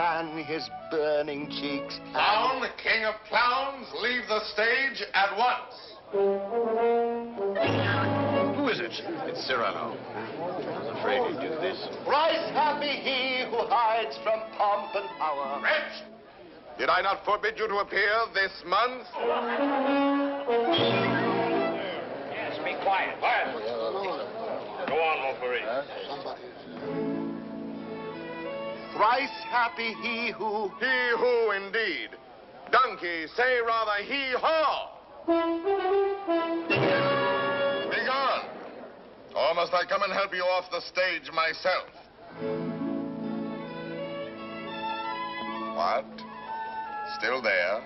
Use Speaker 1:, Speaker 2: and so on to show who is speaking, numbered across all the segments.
Speaker 1: fan his burning cheeks.
Speaker 2: Clown, king of clowns, leave the stage at once.
Speaker 3: Who is it?
Speaker 2: It's Cyrano.
Speaker 3: I was afraid he'd do this.
Speaker 1: Thrice happy he who hides from pomp and power.
Speaker 2: Wretch! Did I not forbid you to appear this month?
Speaker 3: Yes, be quiet. Quiet. Go on, Montferrat.
Speaker 1: Thrice happy he who...
Speaker 2: He who, indeed. Donkey, say rather he-haw. Be gone. Or must I come and help you off the stage myself? What? Still there?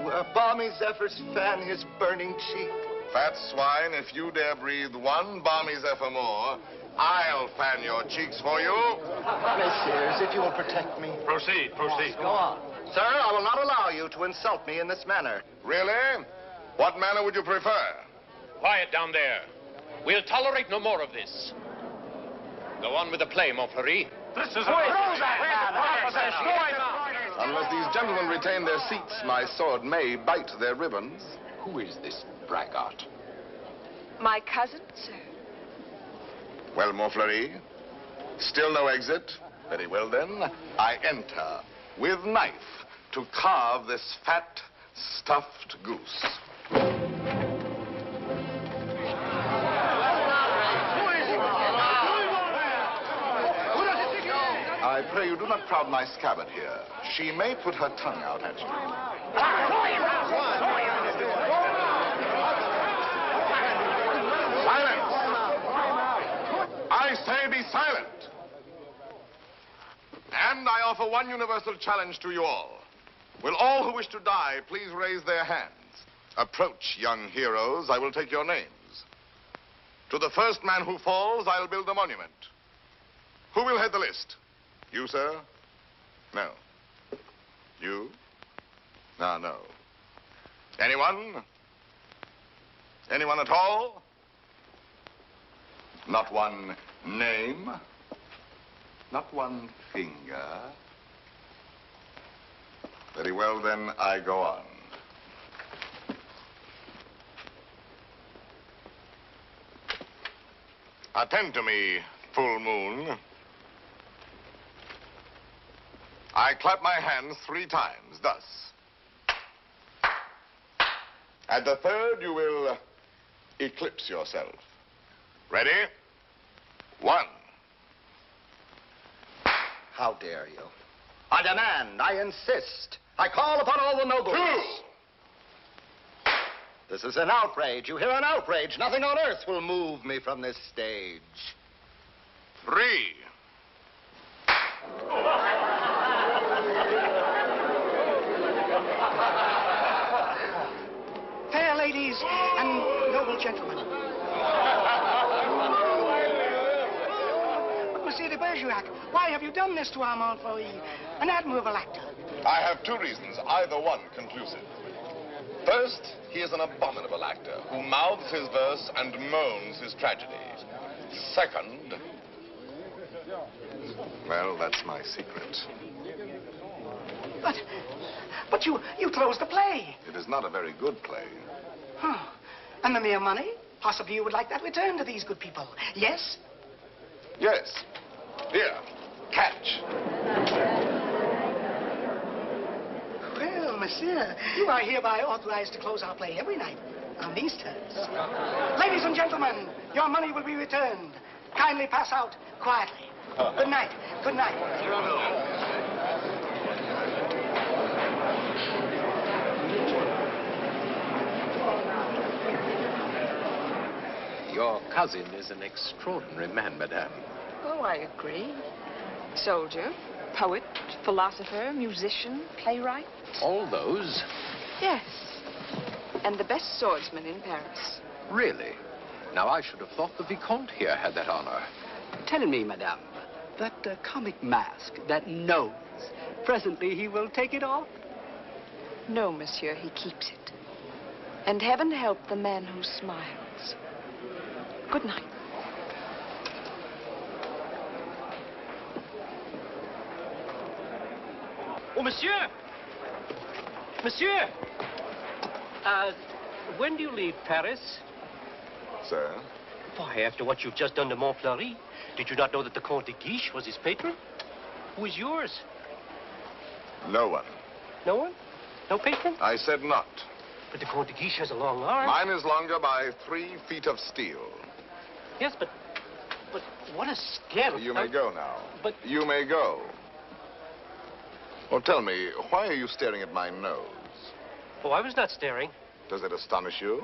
Speaker 1: Where balmy zephyrs fan his burning cheek.
Speaker 2: Fat swine, if you dare breathe one balmy zephyr more, I'll fan your cheeks for you.
Speaker 1: Messieurs, if you will protect me.
Speaker 3: Proceed.
Speaker 1: Go on. Sir, I will not allow you to insult me in this manner.
Speaker 2: Really? What manner would you prefer?
Speaker 3: Quiet down there. We'll tolerate no more of this. Go on with the play, Montferrat. This is
Speaker 2: Unless these gentlemen retain their seats, my sword may bite their ribbons.
Speaker 3: Who is this braggart?
Speaker 4: My cousin, sir.
Speaker 2: Well, Montferrat, still no exit? Very well, then. I enter with knife to carve this fat, stuffed goose. I pray you do not crowd my scabbard here. She may put her tongue out at you. Silence! I say be silent. And I offer one universal challenge to you all. Will all who wish to die please raise their hands? Approach, young heroes. I will take your names. To the first man who falls, I'll build a monument. Who will head the list? You, sir? No. You? No. Anyone? Anyone at all? Not one name? Not one finger? Very well, then, I go on. Attend to me, full moon. I clap my hands 3 times, thus. At the third, you will eclipse yourself. Ready? 1.
Speaker 1: How dare you? I demand, I insist. I call upon all the nobles.
Speaker 2: 2.
Speaker 1: This is an outrage. You hear, an outrage. Nothing on earth will move me from this stage.
Speaker 2: 3.
Speaker 5: Fair ladies and noble gentlemen. But, Monsieur de Bergerac, why have you done this to our Montferrat, an admirable actor?
Speaker 2: I have 2 reasons, either one conclusive. First, he is an abominable actor who mouths his verse and moans his tragedy. Second, well, that's my secret.
Speaker 5: But you closed the play.
Speaker 2: It is not a very good play.
Speaker 5: Huh. And the mere money? Possibly you would like that returned to these good people. Yes?
Speaker 2: Yes. Here, catch.
Speaker 5: Well, monsieur, you are hereby authorized to close our play every night on these terms. Ladies and gentlemen, your money will be returned. Kindly pass out quietly. Good night. Good night.
Speaker 3: Your cousin is an extraordinary man, madame.
Speaker 4: Oh, I agree. Soldier, poet, philosopher, musician, playwright.
Speaker 3: All those?
Speaker 4: Yes. And the best swordsman in Paris.
Speaker 3: Really? Now, I should have thought the Vicomte here had that honor.
Speaker 6: Tell me, madame, that comic mask, that nose, presently he will take it off?
Speaker 4: No, monsieur, he keeps it. And heaven help the man who smiles. Good night.
Speaker 7: Oh, monsieur! Monsieur! When do you leave Paris?
Speaker 2: Sir?
Speaker 7: Why, after what you've just done to Montfleury, did you not know that the Comte de Guiche was his patron? Who is yours?
Speaker 2: No one.
Speaker 7: No one? No patron?
Speaker 2: I said not.
Speaker 7: But the Comte de Guiche has a long arm.
Speaker 2: Mine is longer by 3 feet of steel.
Speaker 7: Yes, but what a scandal.
Speaker 2: You may go now.
Speaker 7: But...
Speaker 2: You may go. Well, tell me, why are you staring at my nose?
Speaker 7: Oh, I was not staring.
Speaker 2: Does it astonish you?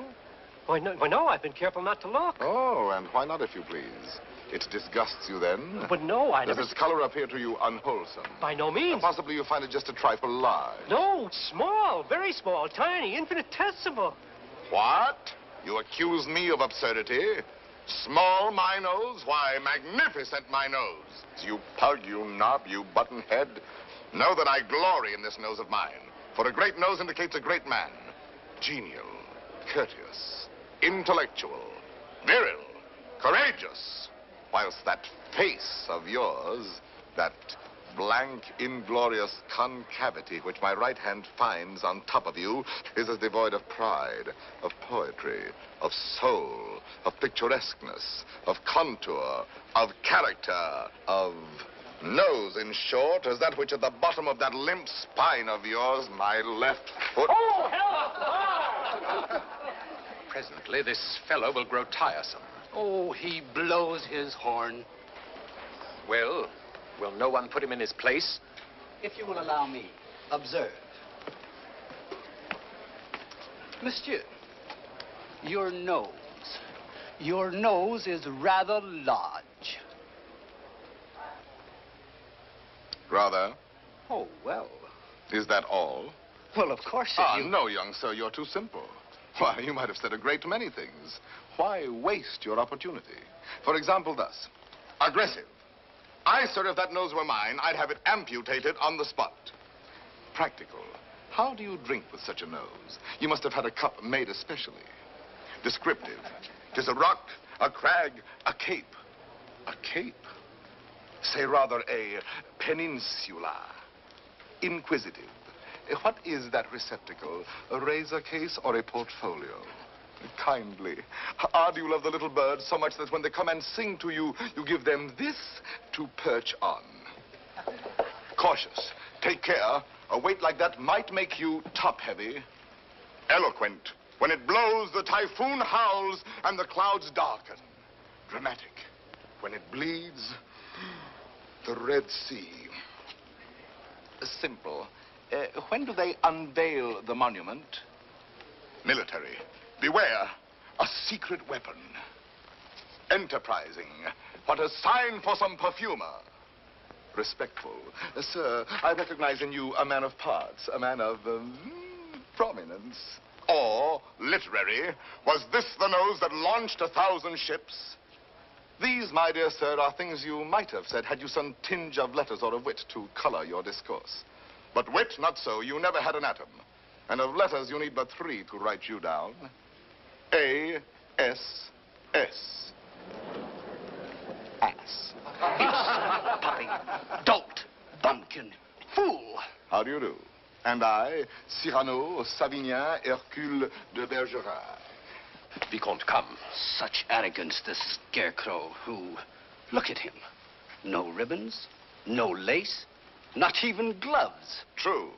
Speaker 7: Why, no, I've been careful not to look.
Speaker 2: Oh, and why not, if you please? It disgusts you then?
Speaker 7: But no, I
Speaker 2: Does
Speaker 7: never...
Speaker 2: its color appear to you unwholesome?
Speaker 7: By no means.
Speaker 2: Possibly you find it just a trifle large.
Speaker 7: No, small, very small, tiny, infinitesimal.
Speaker 2: What? You accuse me of absurdity? Small, my nose? Why, magnificent, my nose. You pug, you knob, you buttonhead. Know that I glory in this nose of mine. For a great nose indicates a great man. Genial, courteous, intellectual, viril, courageous. Whilst that face of yours, that blank, inglorious concavity which my right hand finds on top of you, is as devoid of pride, of poetry, of soul, of picturesqueness, of contour, of character, of nose, in short, as that which at the bottom of that limp spine of yours, my left foot...
Speaker 7: Oh, hell!
Speaker 3: Presently, this fellow will grow tiresome.
Speaker 6: Oh, he blows his horn.
Speaker 3: Well, will no one put him in his place?
Speaker 6: If you will allow me, observe. Monsieur, your nose is rather large.
Speaker 2: Rather?
Speaker 6: Oh, well.
Speaker 2: Is that all?
Speaker 6: Well, of course,
Speaker 2: No, young sir, you're too simple. Why, you might have said a great many things. Why waste your opportunity? For example, thus. Aggressive. Sir, if that nose were mine, I'd have it amputated on the spot. Practical. How do you drink with such a nose? You must have had a cup made especially. Descriptive. 'Tis a rock, a crag, a cape. A cape? Say rather a peninsula. Inquisitive. What is that receptacle? A razor case or a portfolio? Kindly. Do you love the little birds so much that when they come and sing to you, you give them this to perch on? Cautious. Take care. A weight like that might make you top-heavy. Eloquent. When it blows, the typhoon howls and the clouds darken. Dramatic. When it bleeds, the Red Sea. Simple. When do they unveil the monument? Military. Beware. A secret weapon. Enterprising. What a sign for some perfumer. Respectful. Sir, I recognize in you a man of parts, a man of prominence. Or, literary, was this the nose that launched 1,000 ships? These, my dear sir, are things you might have said had you some tinge of letters or of wit to color your discourse. But wit, not so. You never had an atom. And of letters, you need but 3 to write you down. A-S-S. Ass.
Speaker 6: Beast, puppy, dolt, bumpkin, fool.
Speaker 2: How do you do? And I, Cyrano, Savinien, Hercule de Bergerac.
Speaker 3: Vicomte, come.
Speaker 6: Such arrogance, this scarecrow who... Look at him. No ribbons, no lace, not even gloves.
Speaker 2: True.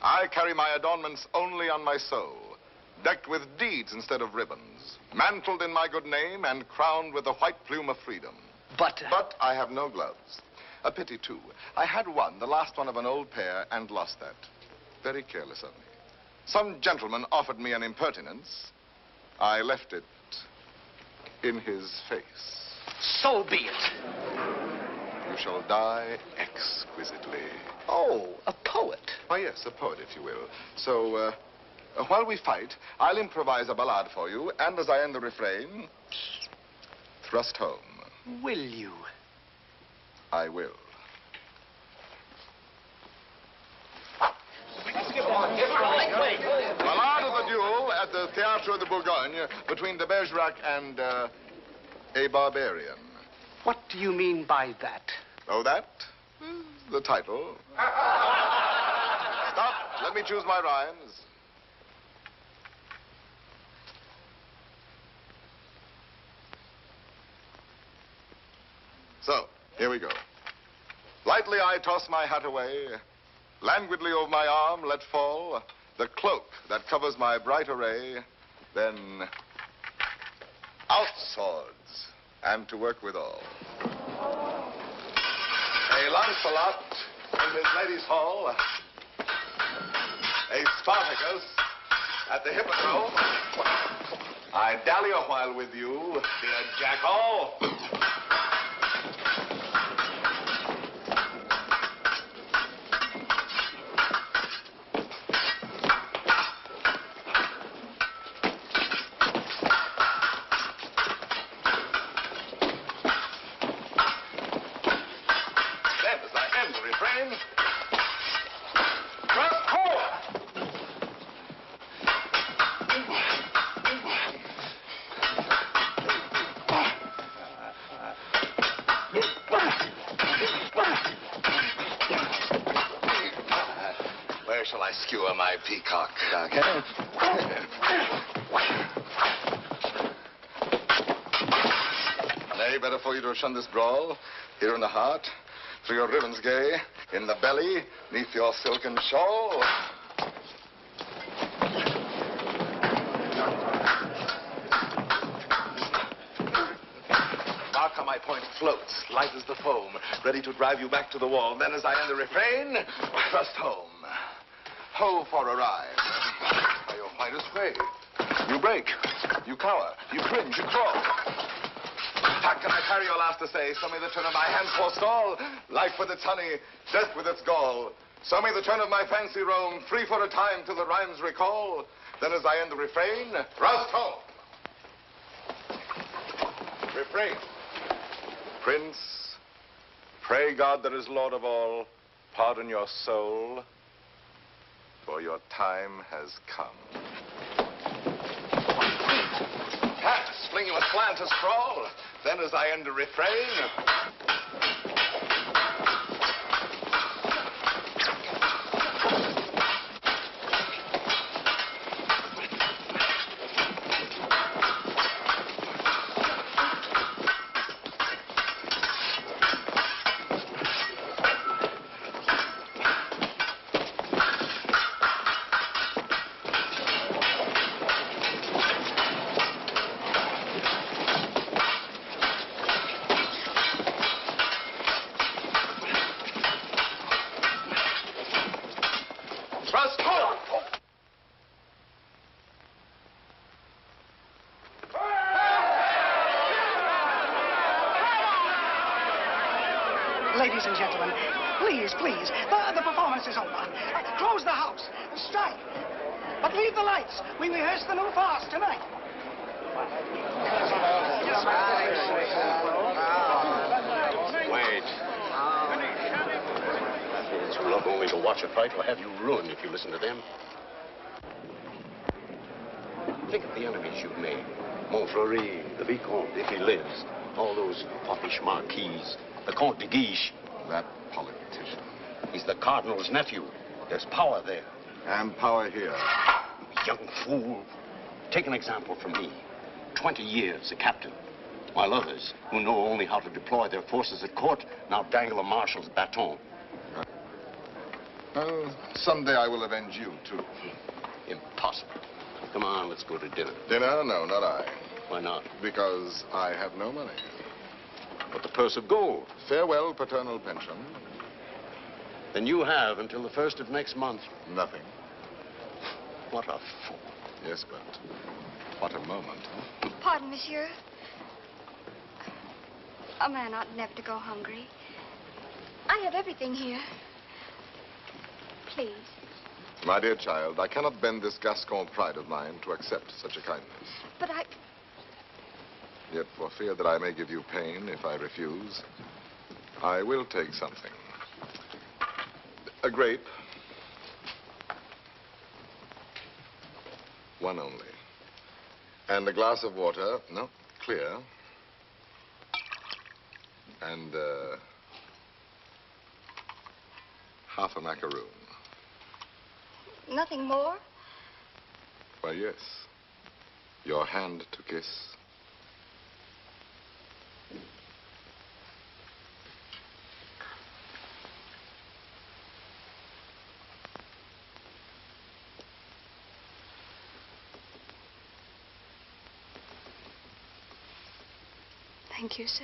Speaker 2: I carry my adornments only on my soul, decked with deeds instead of ribbons, mantled in my good name and crowned with the white plume of freedom.
Speaker 6: But
Speaker 2: I have no gloves. A pity, too. I had one, the last one of an old pair, and lost that. Very careless of me. Some gentleman offered me an impertinence. I left it in his face.
Speaker 6: So be it.
Speaker 2: You shall die exquisitely.
Speaker 6: Oh, a poet.
Speaker 2: Why, yes, a poet, if you will. So, while we fight, I'll improvise a ballade for you, and as I end the refrain, thrust home.
Speaker 6: Will you?
Speaker 2: I will. Ballade of the duel at the Théâtre de Bourgogne between de Bergerac and a barbarian.
Speaker 6: What do you mean by that?
Speaker 2: Oh, that? The title. Let me choose my rhymes. So, here we go. Lightly I toss my hat away, languidly over my arm let fall the cloak that covers my bright array, then out swords, and to work withal. A Lancelot in his lady's hall, a Spartacus at the hippodrome. I dally a while with you, dear jackal. Where shall I skewer my peacock? Nay, better for you to have shunned this brawl. Here in the heart, through your ribbons gay, in the belly, neath your silken shawl. Mark how my point floats, light as the foam, ready to drive you back to the wall. Then as I end the refrain, thrust home. Ho for a ride. By your finest way. You break, you cower, you cringe, you crawl. How can I carry your last essay? So may the turn of my hand forestall. Life with its honey, death with its gall. So may the turn of my fancy roam, free for a time till the rhymes recall. Then as I end the refrain, roust home. Refrain. Prince, pray God that is Lord of all, pardon your soul, for your time has come. Pass, fling you aslant a sprawl. Then as I end the refrain,
Speaker 5: Ladies and gentlemen, please, please, the performance is over. Close the house. Strike. But leave the lights. We rehearse the new farce tonight.
Speaker 7: Wait. Fools who love only to watch a fight will have you ruined if you listen to them. Think of the enemies you've made. Montfleury, the Vicomte, if he lives. All those foppish marquises. The Comte de Guiche.
Speaker 2: that politician.
Speaker 7: He's the Cardinal's nephew. There's power there.
Speaker 2: And power here.
Speaker 7: Young fool. Take an example from me. 20 years a captain. While others, who know only how to deploy their forces at court, now dangle a marshal's baton.
Speaker 2: Someday I will avenge you, too.
Speaker 7: Impossible. Come on, let's go to dinner.
Speaker 2: Dinner? No, not I.
Speaker 7: Why not?
Speaker 2: Because I have no money.
Speaker 7: But the purse of gold.
Speaker 2: Farewell, paternal pension.
Speaker 7: Then you have until the 1st of next month.
Speaker 2: Nothing.
Speaker 7: What a fool.
Speaker 2: Yes, but what a moment.
Speaker 8: Pardon, monsieur. A man ought never to go hungry. I have everything here. Please.
Speaker 2: My dear child, I cannot bend this Gascon pride of mine to accept such a kindness.
Speaker 8: But I...
Speaker 2: Yet for fear that I may give you pain if I refuse, I will take something. A grape. One only. And a glass of water, no, clear. And half a macaroon.
Speaker 8: Nothing more?
Speaker 2: Why, yes. Your hand to kiss.
Speaker 8: Thank you, sir.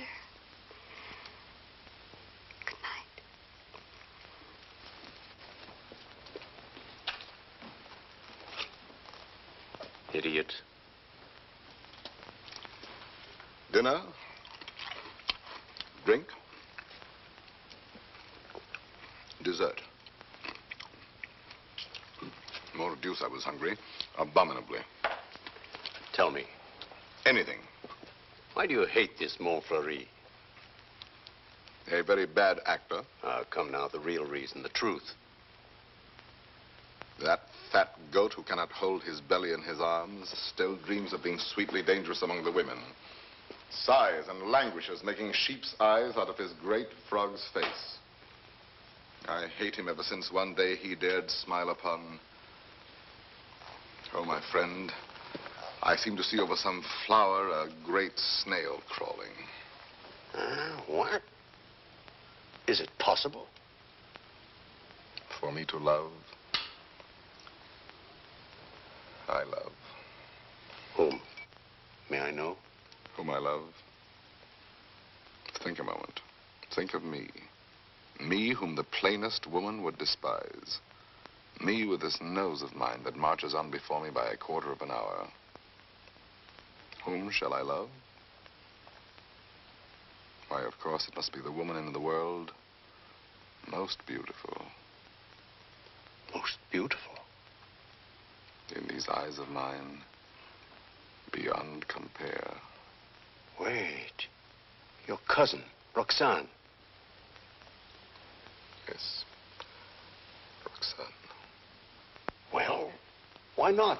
Speaker 8: Good night.
Speaker 7: Idiot.
Speaker 2: Dinner? Drink? Dessert? More deuce, I was hungry. Abominably.
Speaker 7: Tell me,
Speaker 2: Anything.
Speaker 7: why do you hate this Montfleury?
Speaker 2: A very bad actor.
Speaker 7: Come now, the real reason, the truth.
Speaker 2: That fat goat who cannot hold his belly in his arms still dreams of being sweetly dangerous among the women. Sighs and languishes, making sheep's eyes out of his great frog's face. I hate him ever since one day he dared smile upon... Oh, my friend, I seem to see over some flower a great snail crawling.
Speaker 7: What? Is it possible?
Speaker 2: For me to love, I love.
Speaker 7: Whom? May I know?
Speaker 2: Whom I love. Think a moment. Think of me. Me whom the plainest woman would despise. Me with this nose of mine that marches on before me by a quarter of an hour. Whom shall I love? Why, of course, it must be the woman in the world most beautiful.
Speaker 7: Most beautiful?
Speaker 2: In these eyes of mine, beyond compare.
Speaker 7: Wait. Your cousin, Roxane.
Speaker 2: Yes, Roxane.
Speaker 7: Well, why not?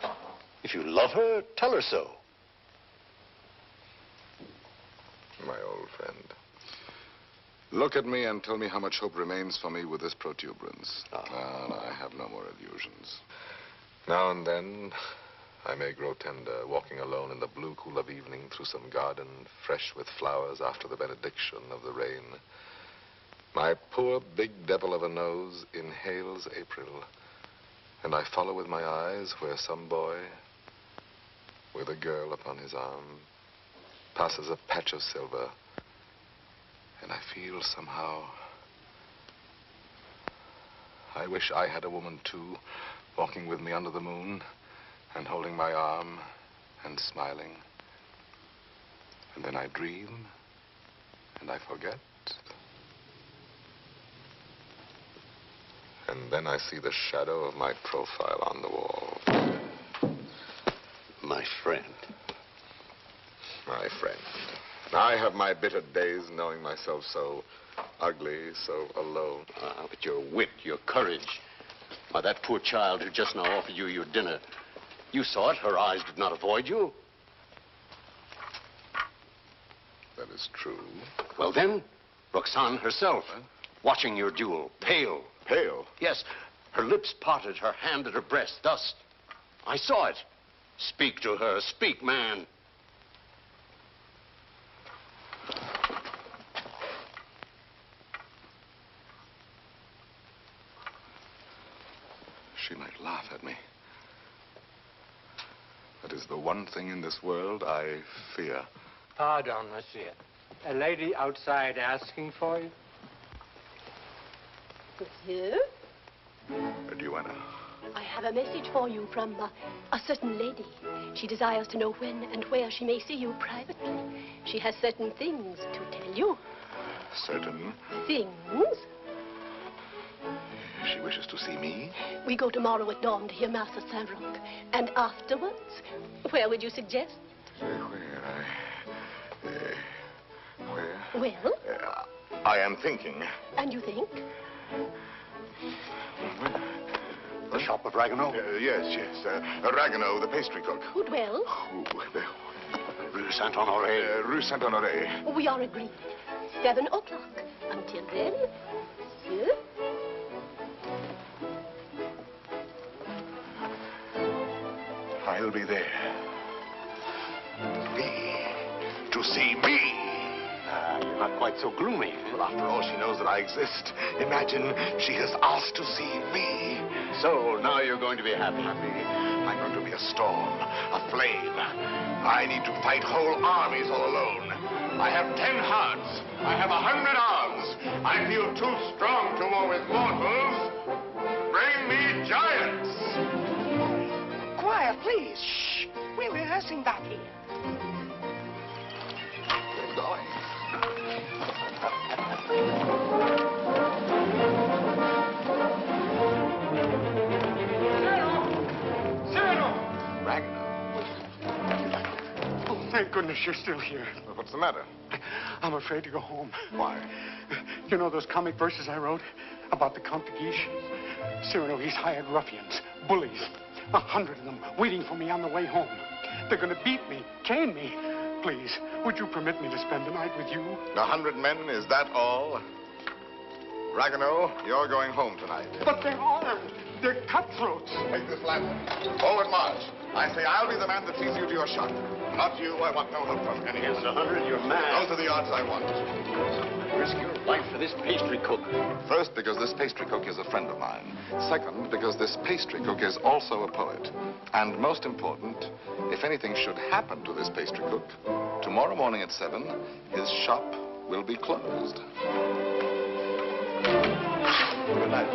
Speaker 7: If you love her, tell her so.
Speaker 2: My old friend. Look at me and tell me how much hope remains for me with this protuberance. No, I have no more illusions. Now and then, I may grow tender, walking alone in the blue cool of evening through some garden fresh with flowers after the benediction of the rain. My poor big devil of a nose inhales April, and I follow with my eyes where some boy, with a girl upon his arm, passes a patch of silver, and I feel somehow, I wish I had a woman too, walking with me under the moon, and holding my arm, and smiling. And then I dream, and I forget. And then I see the shadow of my profile on the wall.
Speaker 7: My friend.
Speaker 2: My friend. I have my bitter days knowing myself so ugly, so alone.
Speaker 7: But your wit, your courage. Why, that poor child who just now offered you your dinner. You saw it. Her eyes did not avoid you.
Speaker 2: That is true.
Speaker 7: Well, then, Roxane herself, watching your duel, pale.
Speaker 2: Pale?
Speaker 7: Yes, her lips parted, her hand at her breast, thus. I saw it. Speak to her. Speak, man.
Speaker 2: She might laugh at me. That is the one thing in this world I fear.
Speaker 9: Pardon, monsieur. A lady outside asking for you?
Speaker 10: Monsieur,
Speaker 2: Duenna.
Speaker 10: I have a message for you from a certain lady. She desires to know when and where she may see you privately. She has certain things to tell you.
Speaker 2: Certain?
Speaker 10: Things?
Speaker 2: She wishes to see me?
Speaker 10: We go tomorrow at dawn to hear Mass at Saint-Roch. And afterwards, where would you suggest?
Speaker 2: Where? Where?
Speaker 10: Well?
Speaker 2: I am thinking.
Speaker 10: And you think?
Speaker 7: The shop of Ragueneau?
Speaker 2: Yes. Ragueneau, the pastry cook.
Speaker 10: Who dwells?
Speaker 7: Rue Saint-Honoré.
Speaker 2: Rue Saint-Honoré.
Speaker 10: We are agreed. 7 o'clock. Until then, monsieur.
Speaker 2: I'll be there. To see me.
Speaker 7: You're not quite so gloomy.
Speaker 2: Well, after all, she knows that I exist. Imagine she has asked to see me.
Speaker 7: So, now you're going to be happy.
Speaker 2: I'm going to be a storm, a flame. I need to fight whole armies all alone. I have 10 hearts. I have 100 arms. I feel too strong to war with mortals. Bring me giants.
Speaker 5: Quiet, please. Shh. We're rehearsing back here.
Speaker 2: Get going.
Speaker 9: Cyrano!
Speaker 2: Ragnar.
Speaker 9: Oh, thank goodness you're still here.
Speaker 2: Well, what's the matter?
Speaker 9: I'm afraid to go home.
Speaker 2: Why?
Speaker 9: You know those comic verses I wrote about the Count de Guiche? Cyrano, he's hired ruffians, bullies, 100 of them waiting for me on the way home. They're going to beat me, chain me. Please, would you permit me to spend the night with you?
Speaker 2: 100 men, is that all? Ragnar, you're going home tonight.
Speaker 9: But they're armed. They're cutthroats.
Speaker 2: Take this lantern. Forward march. I say I'll be the man that sees you to your shot. Not you. I want no help from anyone.
Speaker 7: Against 100, you're mad.
Speaker 2: Those are the odds I want.
Speaker 7: Risk your life for this pastry cook.
Speaker 2: First, because this pastry cook is a friend of mine. Second, because this pastry cook is also a poet. And most important, if anything should happen to this pastry cook, tomorrow morning at 7, his shop will be closed. Good night.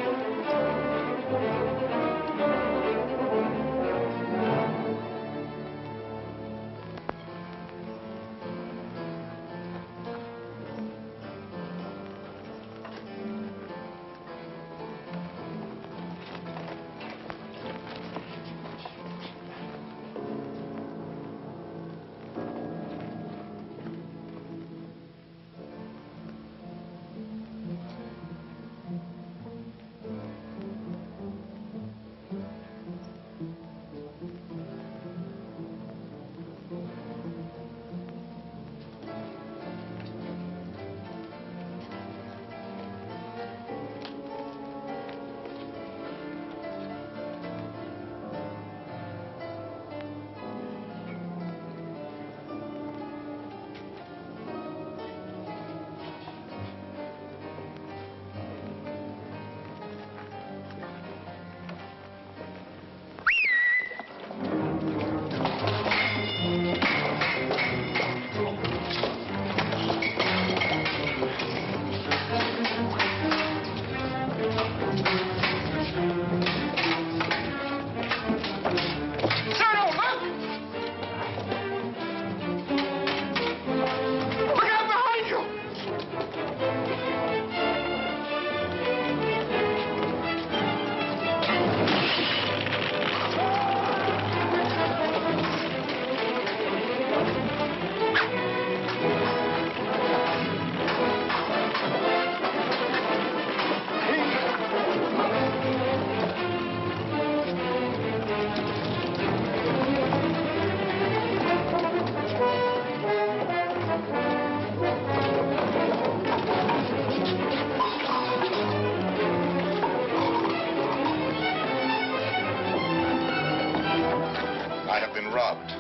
Speaker 2: Robbed.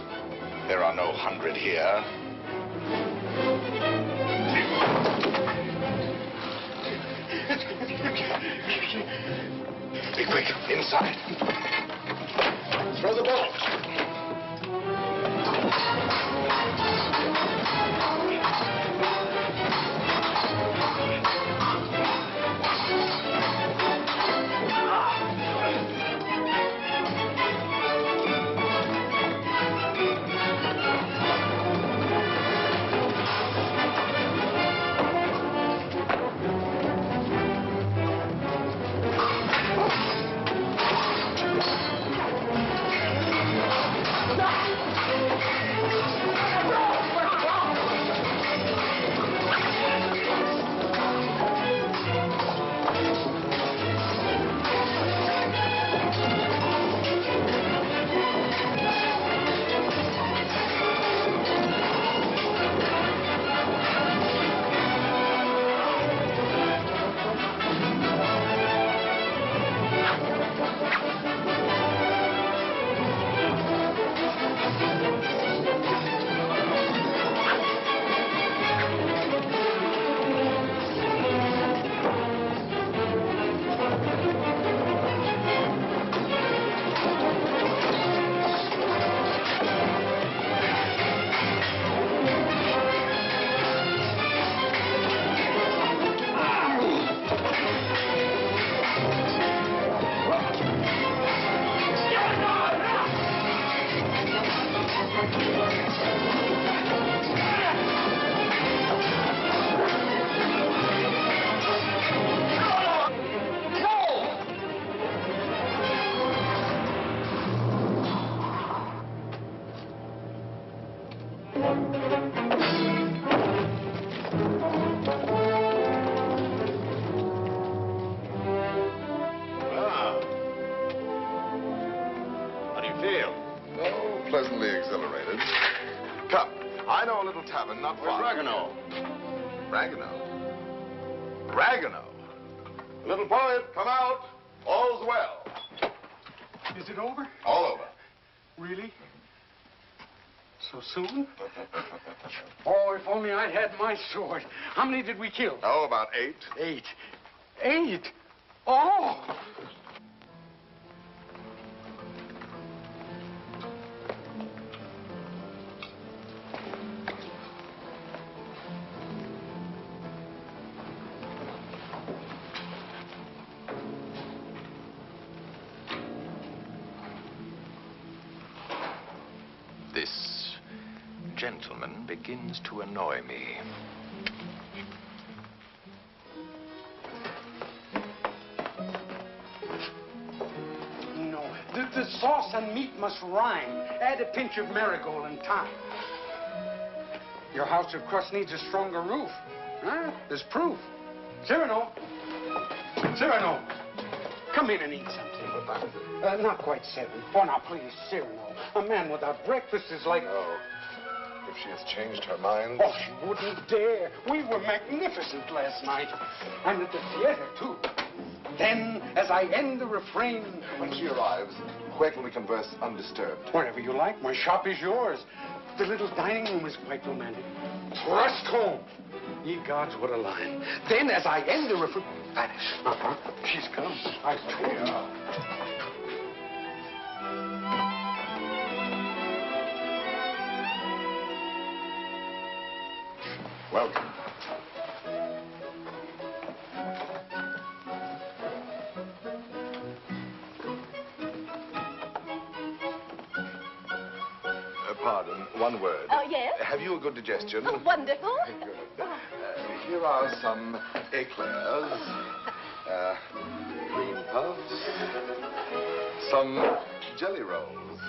Speaker 2: There are no 100 here. Be quick, inside. Throw the ball. feel? Oh, pleasantly exhilarated. Come, I know a little tavern not far.
Speaker 7: Where's Ragueneau?
Speaker 2: Ragueneau? Ragueneau? Little poet, come out. All's well.
Speaker 9: Is it over?
Speaker 2: All over.
Speaker 9: Really? So soon? Oh, if only I'd had my sword. How many did we kill?
Speaker 2: Oh, about 8.
Speaker 9: 8. 8? Oh!
Speaker 3: This gentleman begins to annoy me.
Speaker 9: No, the sauce and meat must rhyme. Add a pinch of marigold and thyme. Your house of crust needs a stronger roof. Huh? There's proof. Cyrano! Cyrano! Come in and eat something. Not quite 7. Oh, now, please, Cyrano. A man without breakfast is like...
Speaker 2: Oh, if she has changed her mind.
Speaker 9: Oh, she wouldn't dare. We were magnificent last night. And at the theater, too. Then, as I end the refrain...
Speaker 2: When she arrives, where can we converse undisturbed?
Speaker 9: Wherever you like. My shop is yours. The little dining room is quite romantic. Thrust home. Ye gods, what a line. Then, as I end the refrain...
Speaker 2: Vanish.
Speaker 9: Uh-huh. She's come. I told you.
Speaker 2: Welcome. Pardon, one word.
Speaker 10: Oh, yes?
Speaker 2: Have you a good digestion?
Speaker 10: Oh, wonderful.
Speaker 2: Good. Here are some eclairs, cream puffs, some jelly rolls.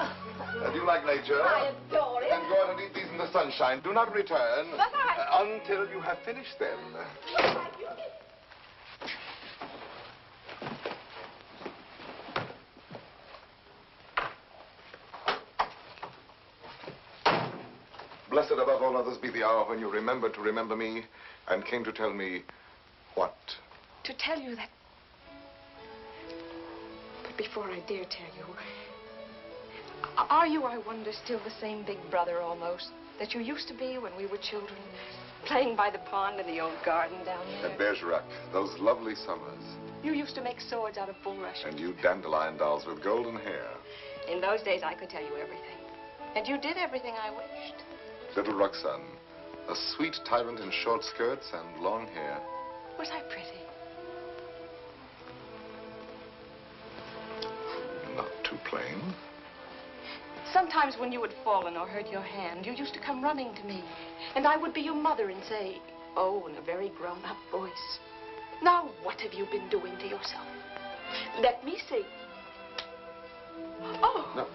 Speaker 2: Do you like nature?
Speaker 10: I adore it.
Speaker 2: Then go out and eat these in the sunshine. Do not return
Speaker 10: But
Speaker 2: until you have finished them. Blessed above all others be the hour when you remembered to remember me and came to tell me what?
Speaker 4: To tell you that... But before I dare tell you... Are you, I wonder, still the same big brother almost that you used to be when we were children, playing by the pond in the old garden down there?
Speaker 2: At Bergerac, those lovely summers.
Speaker 4: You used to make swords out of bulrush.
Speaker 2: And you dandelion dolls with golden hair.
Speaker 4: In those days, I could tell you everything. And you did everything I wished.
Speaker 2: Little Roxanne, a sweet tyrant in short skirts and long hair.
Speaker 4: Was I pretty?
Speaker 2: Not too plain.
Speaker 4: Sometimes when you had fallen or hurt your hand, you used to come running to me. And I would be your mother and say, oh, in a very grown-up voice, now what have you been doing to yourself? Let me see. Oh.
Speaker 2: No.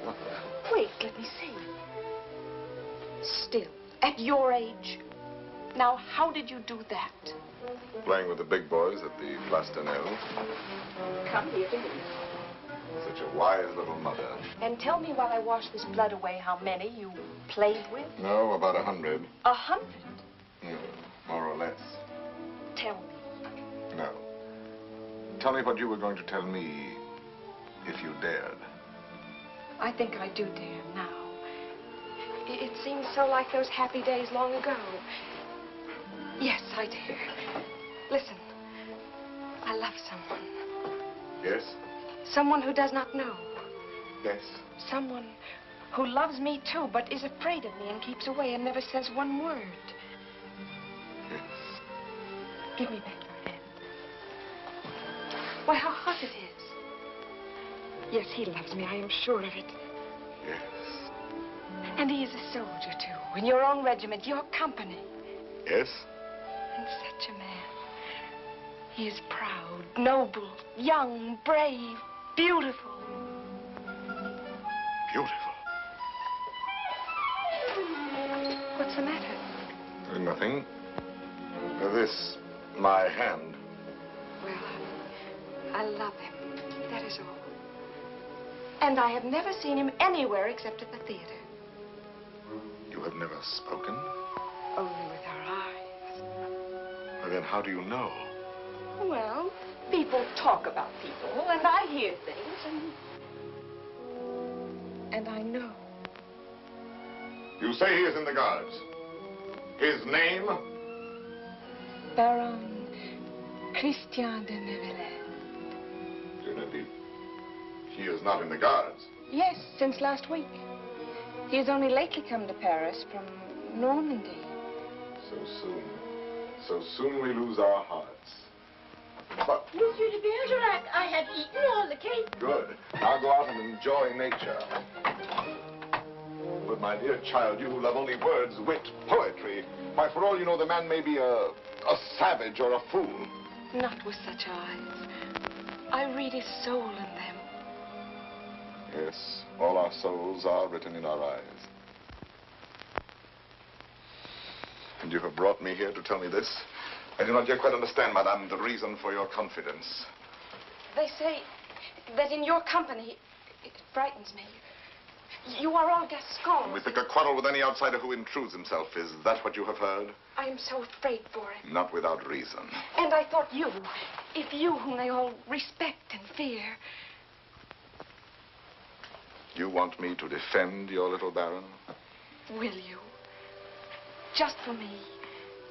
Speaker 4: Wait, let me see. Still, at your age. Now, how did you do that?
Speaker 2: Playing with the big boys at the Place d'Anel.
Speaker 4: Come here to me.
Speaker 2: Such a wise little mother.
Speaker 4: And tell me while I wash this blood away how many you played with.
Speaker 2: No, about 100.
Speaker 4: 100?
Speaker 2: More or less.
Speaker 4: Tell me.
Speaker 2: No. Tell me what you were going to tell me if you dared.
Speaker 4: I think I do dare now. It seems so like those happy days long ago. Yes, I dare. Listen, I love someone.
Speaker 2: Yes?
Speaker 4: Someone who does not know.
Speaker 2: Yes.
Speaker 4: Someone who loves me too, but is afraid of me and keeps away and never says one word.
Speaker 2: Yes.
Speaker 4: Give me back your hand. Why, how hot it is. Yes, he loves me, I am sure of it.
Speaker 2: Yes.
Speaker 4: And he is a soldier, too, in your own regiment, your company.
Speaker 2: Yes?
Speaker 4: And such a man. He is proud, noble, young, brave, beautiful.
Speaker 2: Beautiful.
Speaker 4: What's the matter?
Speaker 2: Nothing. This, my hand.
Speaker 4: Well, I love him. That is all. And I have never seen him anywhere except at the theater.
Speaker 2: You have never spoken?
Speaker 4: Only with our eyes.
Speaker 2: Well, then how do you know?
Speaker 4: Well, people talk about people, and I hear things, and I know.
Speaker 2: You say he is in the Guards. His name?
Speaker 4: Baron Christian de Nevelet.
Speaker 2: Indeed. He is not in the Guards.
Speaker 4: Yes, since last week. He has only lately come to Paris from Normandy.
Speaker 2: So soon. So soon we lose our hearts. But
Speaker 10: Monsieur de Bergerac, I have eaten all the cake.
Speaker 2: good. Now go out and enjoy nature. But my dear child, you who love only words, wit, poetry, why, for all you know, the man may be a savage or a fool.
Speaker 4: Not with such eyes. I read his soul in them.
Speaker 2: Yes, all our souls are written in our eyes. And you have brought me here to tell me this? I do not yet quite understand, madame, the reason for your confidence.
Speaker 4: They say that in your company, it frightens me. You are all Gascons.
Speaker 2: We pick a quarrel with any outsider who intrudes himself. Is that what you have heard?
Speaker 4: I am so afraid for it.
Speaker 2: Not without reason.
Speaker 4: And I thought you, if you whom they all respect and fear.
Speaker 2: You want me to defend your little baron?
Speaker 4: Will you? Just for me.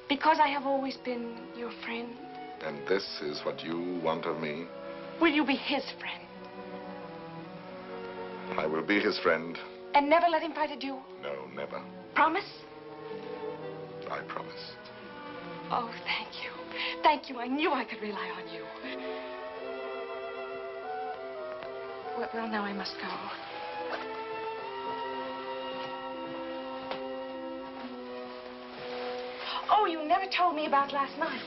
Speaker 4: Because I have always been your friend.
Speaker 2: And this is what you want of me?
Speaker 4: Will you be his friend?
Speaker 2: I will be his friend.
Speaker 4: And never let him fight a duel?
Speaker 2: No, never.
Speaker 4: Promise?
Speaker 2: I promise.
Speaker 4: Oh, thank you. Thank you. I knew I could rely on you. Well, now I must go. Oh, you never told me about last night.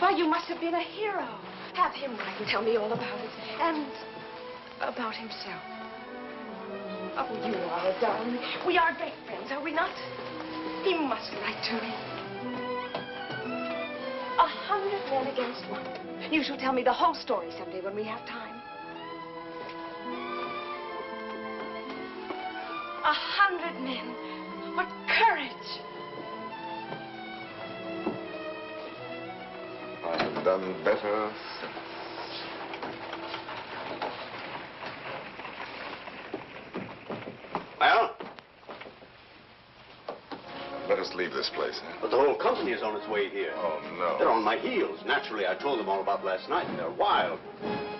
Speaker 4: Why, you must have been a hero. Have him write and tell me all about it. And about himself. Oh, you are a darling. We are great friends, are we not? He must write to me. 100 men against one. You shall tell me the whole story someday when we have time. 100 men. What courage!
Speaker 2: I have done better since.
Speaker 7: Well?
Speaker 2: Let us leave this place, eh?
Speaker 7: But the whole company is on its way here.
Speaker 2: Oh, no.
Speaker 7: They're on my heels. Naturally, I told them all about last night, and they're wild.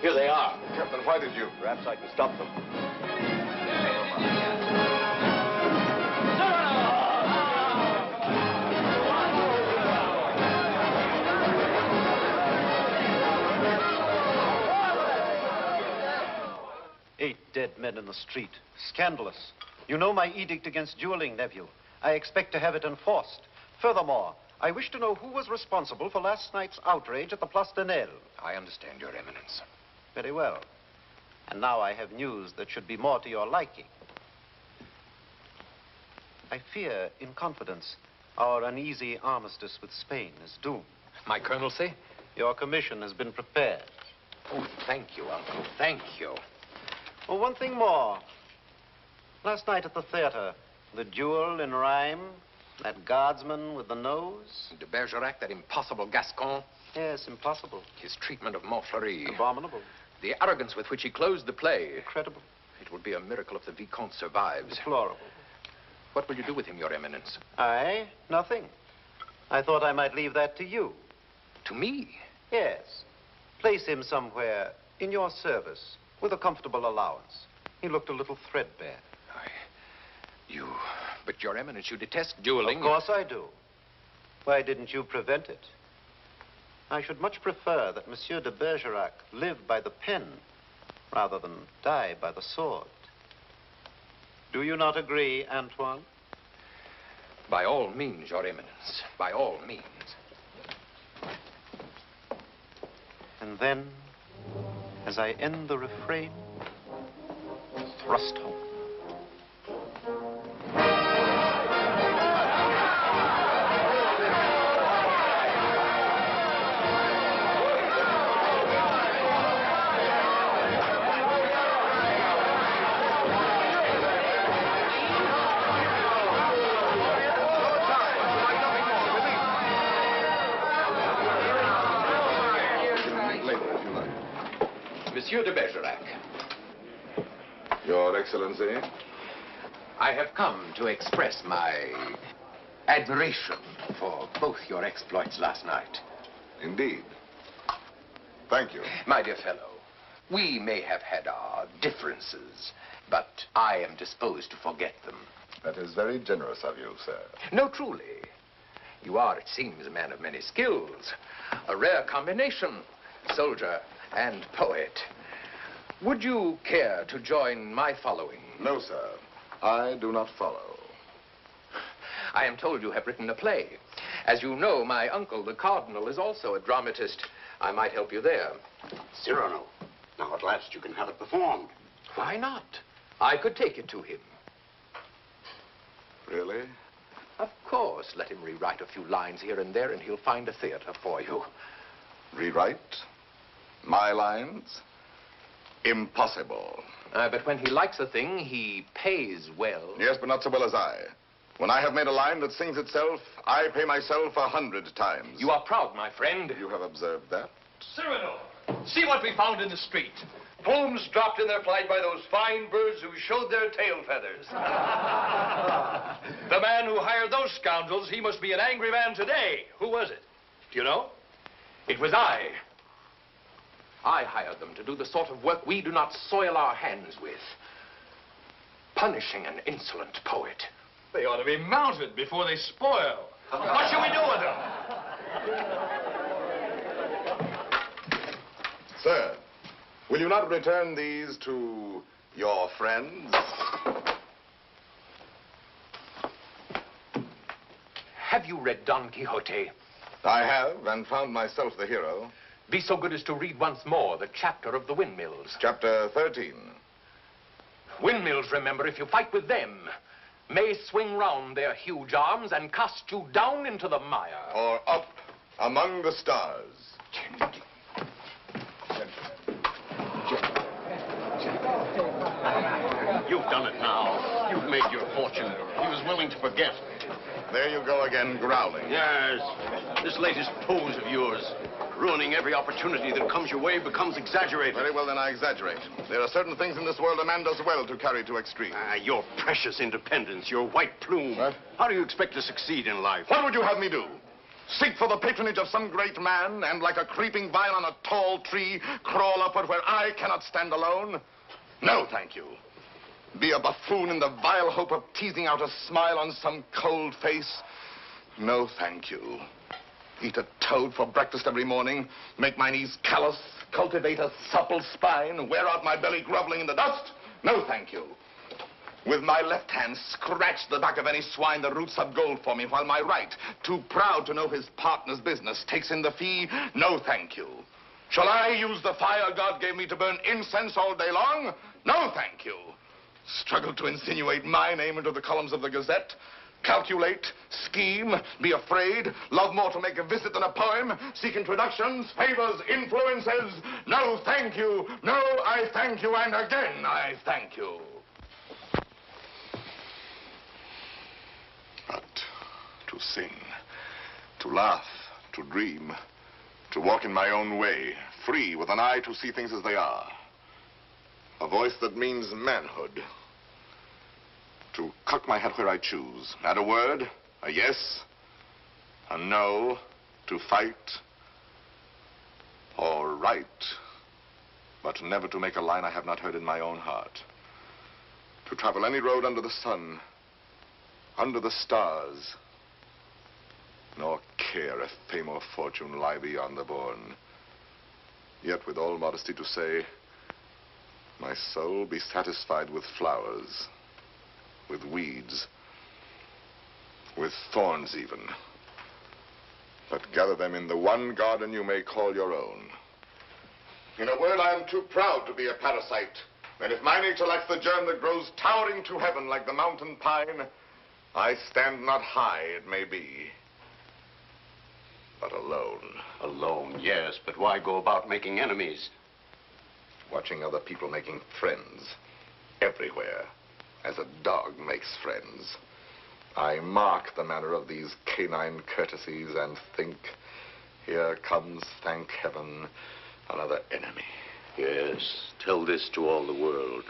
Speaker 7: Here they are.
Speaker 2: Captain, why did you?
Speaker 7: Perhaps I can stop them.
Speaker 11: Dead men in the street. Scandalous. You know my edict against dueling, nephew. I expect to have it enforced. Furthermore, I wish to know who was responsible for last night's outrage at the Place de Nel.
Speaker 3: I understand, Your Eminence.
Speaker 11: Very well. And now I have news that should be more to your liking. I fear, in confidence, our uneasy armistice with Spain is doomed.
Speaker 3: My colonelcy?
Speaker 11: Your commission has been prepared.
Speaker 3: Oh, thank you, Uncle. Thank you.
Speaker 11: Oh, one thing more. Last night at the theater, the duel in rhyme, that guardsman with the nose.
Speaker 3: De Bergerac, that impossible Gascon.
Speaker 11: Yes, impossible.
Speaker 3: His treatment of Montfleury.
Speaker 11: Abominable.
Speaker 3: The arrogance with which he closed the play.
Speaker 11: Incredible.
Speaker 3: It would be a miracle if the Vicomte survives.
Speaker 11: Deplorable.
Speaker 3: What will you do with him, Your Eminence?
Speaker 11: I? Nothing. I thought I might leave that to you.
Speaker 3: To me?
Speaker 11: Yes. Place him somewhere in your service with a comfortable allowance. He looked a little threadbare.
Speaker 3: But Your Eminence, you detest dueling.
Speaker 11: Of course I do. Why didn't you prevent it? I should much prefer that Monsieur de Bergerac live by the pen rather than die by the sword. Do you not agree, Antoine?
Speaker 3: By all means, Your Eminence. By all means.
Speaker 11: And then, as I end the refrain, thrust home.
Speaker 3: Monsieur de Bergerac.
Speaker 2: Your Excellency.
Speaker 3: I have come to express my admiration for both your exploits last night.
Speaker 2: Indeed. Thank you.
Speaker 3: My dear fellow, we may have had our differences, but I am disposed to forget them.
Speaker 2: That is very generous of you, sir.
Speaker 3: No, truly. You are, it seems, a man of many skills. A rare combination, soldier and poet. Would you care to join my following?
Speaker 2: No, sir. I do not follow.
Speaker 3: I am told you have written a play. As you know, my uncle, the Cardinal, is also a dramatist. I might help you there.
Speaker 7: Cyrano, now at last you can have it performed.
Speaker 3: Why not? I could take it to him.
Speaker 2: Really?
Speaker 3: Of course. Let him rewrite a few lines here and there, and he'll find a theater for you.
Speaker 2: Rewrite? My lines? Impossible.
Speaker 3: But when he likes a thing, he pays well.
Speaker 2: Yes, but not so well as I. When I have made a line that sings itself, I pay myself 100 times.
Speaker 3: You are proud, my friend.
Speaker 2: You have observed that?
Speaker 12: Cyrano, see what we found in the street. Plumes dropped in their flight by those fine birds who showed their tail feathers. The man who hired those scoundrels, he must be an angry man today. Who was it? Do you know?
Speaker 3: It was I. I hired them to do the sort of work we do not soil our hands with. Punishing an insolent poet.
Speaker 12: They ought to be mounted before they spoil. What shall we do with them?
Speaker 2: Sir, will you not return these to your friends?
Speaker 3: Have you read Don Quixote?
Speaker 2: I have, and found myself the hero.
Speaker 3: Be so good as to read once more the chapter of the windmills.
Speaker 2: Chapter 13.
Speaker 3: Windmills, remember, if you fight with them, may swing round their huge arms and cast you down into the mire.
Speaker 2: Or up among the stars.
Speaker 7: You've done it now. You've made your fortune. He was willing to forget.
Speaker 2: There you go again, growling.
Speaker 7: Yes. This latest pose of yours, ruining every opportunity that comes your way, becomes exaggerated.
Speaker 2: Very well, then I exaggerate. There are certain things in this world a man does well to carry to extreme.
Speaker 7: Your precious independence, your white plume.
Speaker 2: What?
Speaker 7: How do you expect to succeed in life?
Speaker 2: What would you have me do? Seek for the patronage of some great man and, like a creeping vine on a tall tree, crawl upward where I cannot stand alone? No, thank you. Be a buffoon in the vile hope of teasing out a smile on some cold face? No, thank you. Eat a toad for breakfast every morning, make my knees callous, cultivate a supple spine, wear out my belly groveling in the dust? No, thank you. With my left hand, scratch the back of any swine that roots up gold for me, while my right, too proud to know his partner's business, takes in the fee? No, thank you. Shall I use the fire God gave me to burn incense all day long? No, thank you. Struggle to insinuate my name into the columns of the Gazette? Calculate, scheme, be afraid, love more to make a visit than a poem, seek introductions, favors, influences? No, thank you. No, I thank you, and again I thank you. But to sing, to laugh, to dream, to walk in my own way, free, with an eye to see things as they are. A voice that means manhood. To cock my head where I choose. Add a word, a yes, a no, to fight or write, but never to make a line I have not heard in my own heart. To travel any road under the sun, under the stars, nor care if fame or fortune lie beyond the bourne. Yet with all modesty to say, my soul be satisfied with flowers, with weeds, with thorns even. But gather them in the one garden you may call your own. In a word, I am too proud to be a parasite. And if my nature lacks the germ that grows towering to heaven like the mountain pine, I stand not high, it may be, but alone.
Speaker 7: Alone, yes, but why go about making enemies?
Speaker 2: Watching other people making friends everywhere, as a dog makes friends. I mark the manner of these canine courtesies and think, here comes, thank heaven, another enemy.
Speaker 7: Yes, tell this to all the world.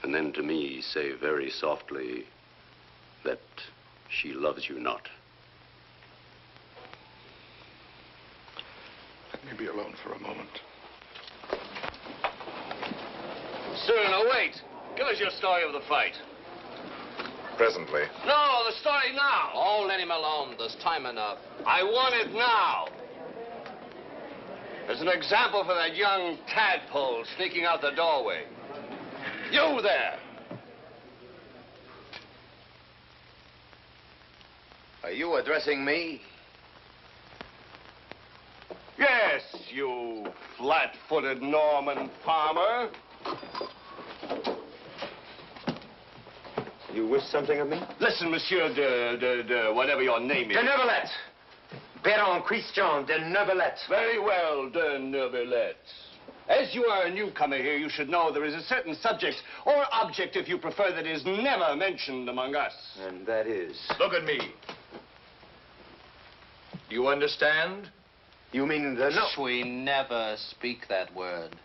Speaker 7: And then to me say very softly that she loves you not.
Speaker 2: Let me be alone for a moment.
Speaker 12: Cyrano, wait. Give us your story of the fight.
Speaker 2: Presently.
Speaker 12: No, the story now.
Speaker 3: Oh, let him alone. There's time enough.
Speaker 12: I want it now. As an example for that young tadpole sneaking out the doorway. You there.
Speaker 1: Are you addressing me?
Speaker 12: Yes, you flat-footed Norman farmer.
Speaker 11: You wish something of me?
Speaker 12: Listen, Monsieur de whatever your name is.
Speaker 11: De Neuvillette. Baron Christian de Neuvillette.
Speaker 12: Very well, de Neuvillette. As you are a newcomer here, you should know there is a certain subject, or object, if you prefer, that is never mentioned among us.
Speaker 11: And that is?
Speaker 12: Look at me. Do you understand?
Speaker 11: You mean the no?
Speaker 3: We never speak that word.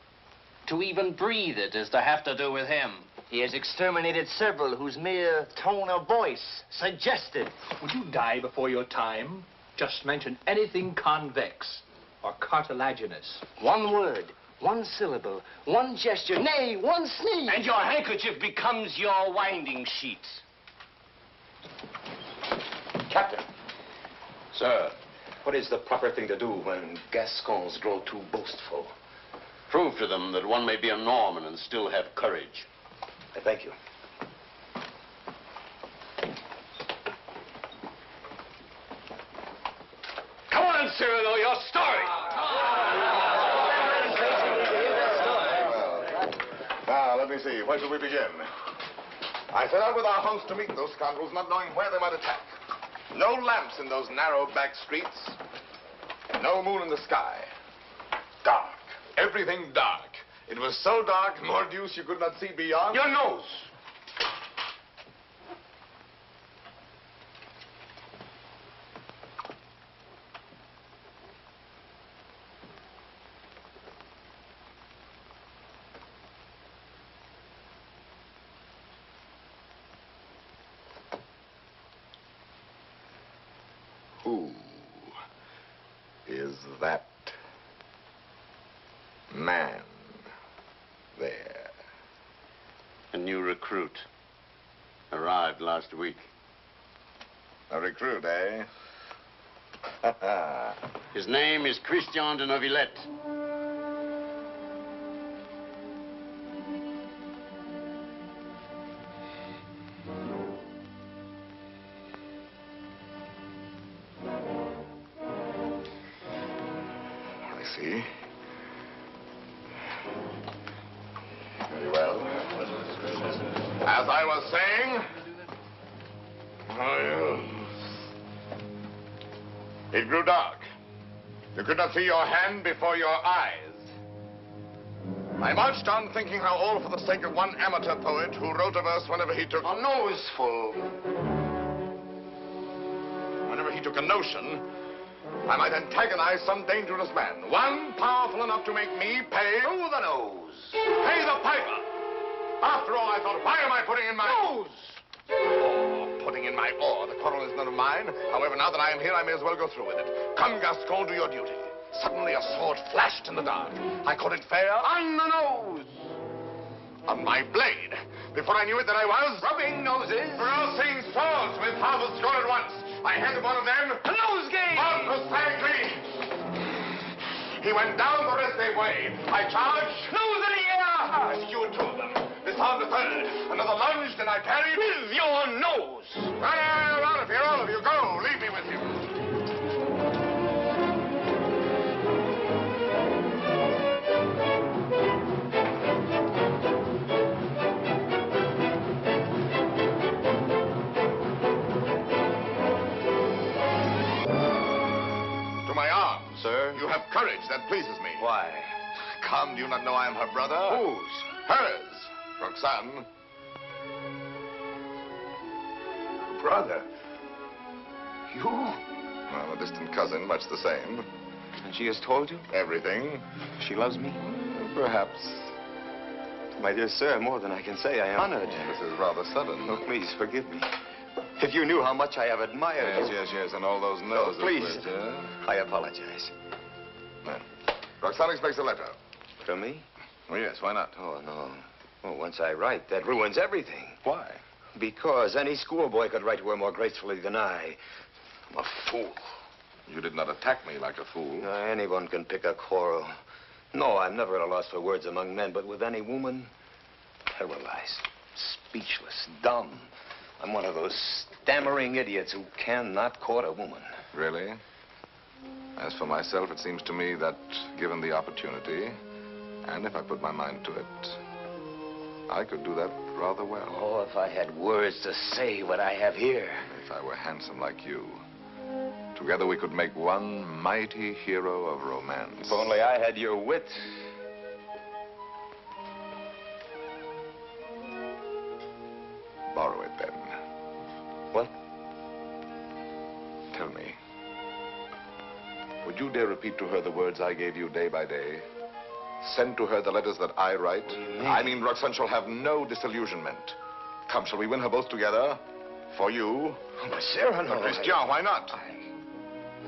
Speaker 3: To even breathe it is to have to do with him.
Speaker 13: He has exterminated several whose mere tone of voice suggested.
Speaker 12: Would you die before your time? Just mention anything convex or cartilaginous.
Speaker 13: One word, one syllable, one gesture, nay, one sneeze.
Speaker 12: And your handkerchief becomes your winding sheet.
Speaker 7: Captain.
Speaker 3: Sir.
Speaker 7: What is the proper thing to do when Gascons grow too boastful?
Speaker 11: Prove to them that one may be a Norman and still have courage.
Speaker 7: Thank you.
Speaker 12: Come on, Cyrano, your story.
Speaker 2: Now, let me see. Where shall we begin? I set out with our host to meet those scoundrels, not knowing where they might attack. No lamps in those narrow back streets. No moon in the sky. Dark. Everything dark. It was so dark, mordius, you could not see beyond.
Speaker 12: Your nose.
Speaker 2: Who is that man there?
Speaker 11: A new recruit. Arrived last week.
Speaker 2: A recruit, eh?
Speaker 11: His name is Christian de Neuvillette.
Speaker 2: I see. Very well. As I was saying, it grew dark. You could not see your hand before your eyes. I marched on thinking how all for the sake of one amateur poet who wrote a verse whenever he took a noseful. Whenever he took a notion, I might antagonize some dangerous man. One powerful enough to make me pay through the nose. Pay the piper. After all, I thought, why am I putting in my nose? Oh, putting in my oar. The quarrel is none of mine. However, now that I am here, I may as well go through with it. Come, Gascon, do your duty. Suddenly, a sword flashed in the dark. I caught it fair on the nose. On my blade. Before I knew it, there I was rubbing noses. Crossing swords with half a score at once. I handed one of them a nosegay. Precisely. He went down the rest way. I charged. Nose in the air. I secured two of them. Disarmed the third. Another lunge, then I parried with your nose. Well, out of here, all of you. Go. Leave me with him.
Speaker 11: Sir?
Speaker 2: You have courage. That pleases me.
Speaker 11: Why?
Speaker 2: Come, do you not know I am her brother?
Speaker 11: Whose?
Speaker 2: Hers. Roxanne.
Speaker 11: Brother. You?
Speaker 2: Well, a distant cousin, much the same.
Speaker 11: And she has told you?
Speaker 2: Everything.
Speaker 11: She loves me?
Speaker 14: Perhaps. My dear sir, more than I can say, I am honored.
Speaker 2: This is rather sudden.
Speaker 14: Oh, please, forgive me. If you knew how much I have admired you.
Speaker 2: Yes, and all those noses.
Speaker 14: Please. I apologize.
Speaker 2: Roxanne expects a letter.
Speaker 14: From me?
Speaker 2: Oh, yes, why not?
Speaker 14: Oh, no. Oh, once I write, that ruins everything.
Speaker 2: Why?
Speaker 14: Because any schoolboy could write to her more gracefully than I. I'm a fool.
Speaker 2: You did not attack me like a fool.
Speaker 14: Anyone can pick a quarrel. No, I'm never at a loss for words among men, but with any woman, paralyzed, speechless, dumb. I'm one of those stammering idiots who cannot court a woman.
Speaker 2: Really? As for myself, it seems to me that, given the opportunity, and if I put my mind to it, I could do that rather well.
Speaker 14: Oh, if I had words to say what I have here.
Speaker 2: If I were handsome like you. Together we could make one mighty hero of romance.
Speaker 14: If only I had your wit.
Speaker 2: Borrow it, then.
Speaker 14: What?
Speaker 2: Tell me. Would you dare repeat to her the words I gave you day by day? Send to her the letters that I write? I mean, Roxanne shall have no disillusionment. Come, shall we win her both together? For you?
Speaker 14: Oh, but Cyrano.
Speaker 2: Christian, why not?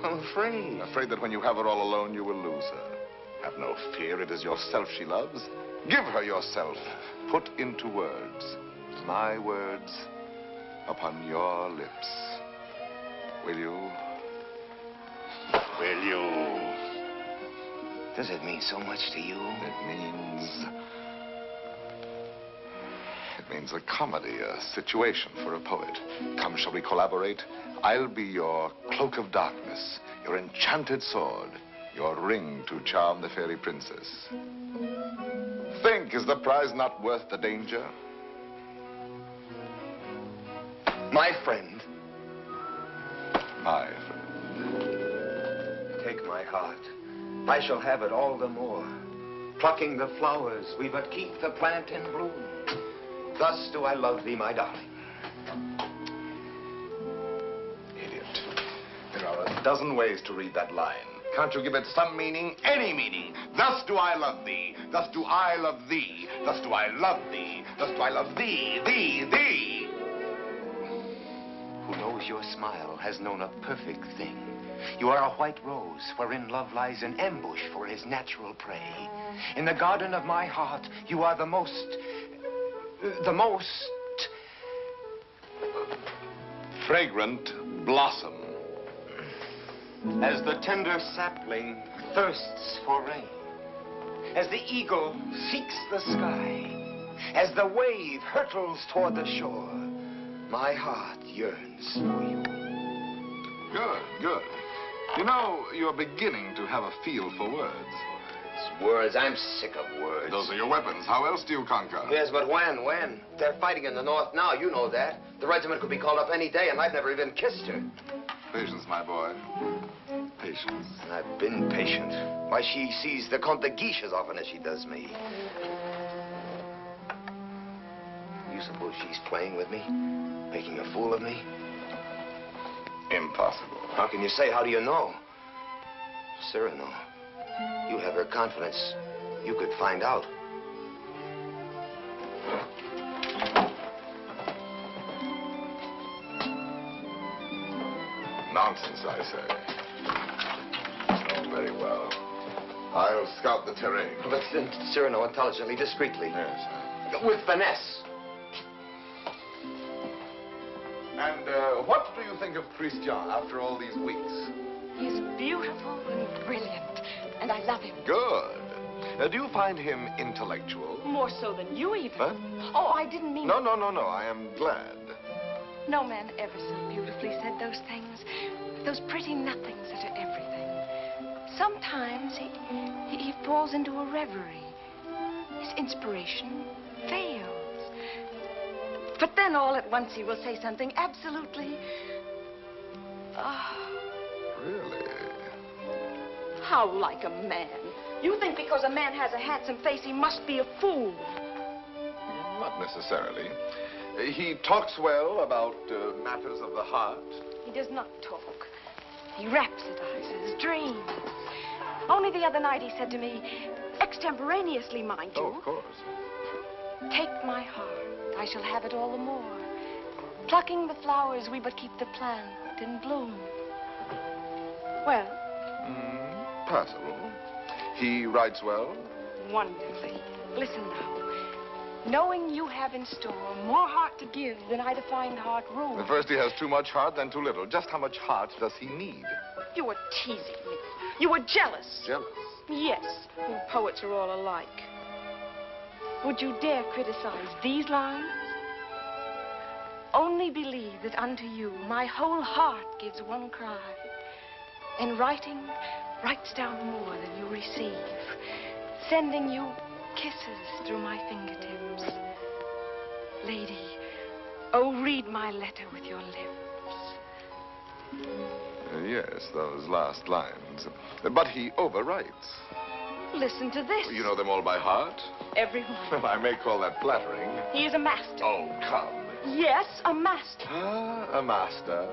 Speaker 14: I'm afraid.
Speaker 2: Afraid that when you have her all alone, you will lose her. Have no fear. It is yourself she loves. Give her yourself. Put into words my words upon your lips. Will you? Will you?
Speaker 14: Does it mean so much to you?
Speaker 2: It means a comedy, a situation for a poet. Come, shall we collaborate? I'll be your cloak of darkness, your enchanted sword, your ring to charm the fairy princess. Think, is the prize not worth the danger?
Speaker 14: My friend.
Speaker 2: My friend.
Speaker 14: Take my heart. I shall have it all the more. Plucking the flowers, we but keep the plant in bloom. Thus do I love thee, my darling.
Speaker 2: Idiot. There are a dozen ways to read that line. Can't you give it some meaning? Any meaning. Thus do I love thee. Thus do I love thee. Thus do I love thee. Thus do I love thee, thee, thee.
Speaker 14: Who knows your smile has known a perfect thing. You are a white rose wherein love lies in ambush for his natural prey. In the garden of my heart, you are the most
Speaker 2: fragrant blossom.
Speaker 14: As the tender sapling thirsts for rain, as the eagle seeks the sky, as the wave hurtles toward the shore, my heart yearns for you.
Speaker 2: Good, good. You know, you're beginning to have a feel for words.
Speaker 14: Words. I'm sick of words.
Speaker 2: Those are your weapons. How else do you conquer?
Speaker 14: Yes, but when? When? They're fighting in the north now. You know that. The regiment could be called up any day, and I've never even kissed her.
Speaker 2: Patience, my boy. Patience.
Speaker 14: And I've been patient. Why, she sees the Comte de Guiche as often as she does me. You suppose she's playing with me? Making a fool of me?
Speaker 2: Impossible.
Speaker 14: How can you say? How do you know? Cyrano. You have her confidence. You could find out.
Speaker 2: Nonsense, I say. Oh, very well. I'll scout the terrain.
Speaker 14: But then, Cyrano, intelligently, discreetly.
Speaker 2: Yes.
Speaker 14: With finesse.
Speaker 2: And what do you think of Christian after all these weeks?
Speaker 4: He's beautiful and brilliant, and I love him.
Speaker 2: Good. Do you find him intellectual?
Speaker 4: More so than you, even.
Speaker 2: Huh?
Speaker 4: Oh, I didn't mean...
Speaker 2: No. I am glad.
Speaker 4: No man ever so beautifully said those things. Those pretty nothings that are everything. Sometimes he falls into a reverie. His inspiration fails. But then all at once he will say something absolutely...
Speaker 2: Really?
Speaker 4: How like a man. You think because a man has a handsome face, he must be a fool.
Speaker 2: Not necessarily. He talks well about matters of the heart.
Speaker 4: He does not talk. He rhapsodizes, dreams. Only the other night he said to me, Extemporaneously, mind you.
Speaker 2: Oh, of course.
Speaker 4: Take my heart, I shall have it all the more. Plucking the flowers, we but keep the plant in bloom. Well?
Speaker 2: Passable. He writes well?
Speaker 4: Wonderfully. Listen now. Knowing you have in store more heart to give than I to find heart room.
Speaker 2: First he has too much heart, then too little. Just how much heart does he need?
Speaker 4: You were teasing me. You were jealous.
Speaker 2: Jealous?
Speaker 4: Yes. You poets are all alike. Would you dare criticize these lines? Only believe that unto you my whole heart gives one cry. And writing writes down more than you receive, sending you kisses through my fingertips. Lady, oh, read my letter with your lips.
Speaker 2: Yes, those last lines. But he overwrites.
Speaker 4: Listen to this.
Speaker 2: You know them all by heart?
Speaker 4: Everyone.
Speaker 2: Well, I may call that flattering.
Speaker 4: He is a master.
Speaker 2: Oh, come.
Speaker 4: Yes, a master.
Speaker 2: Ah, a master,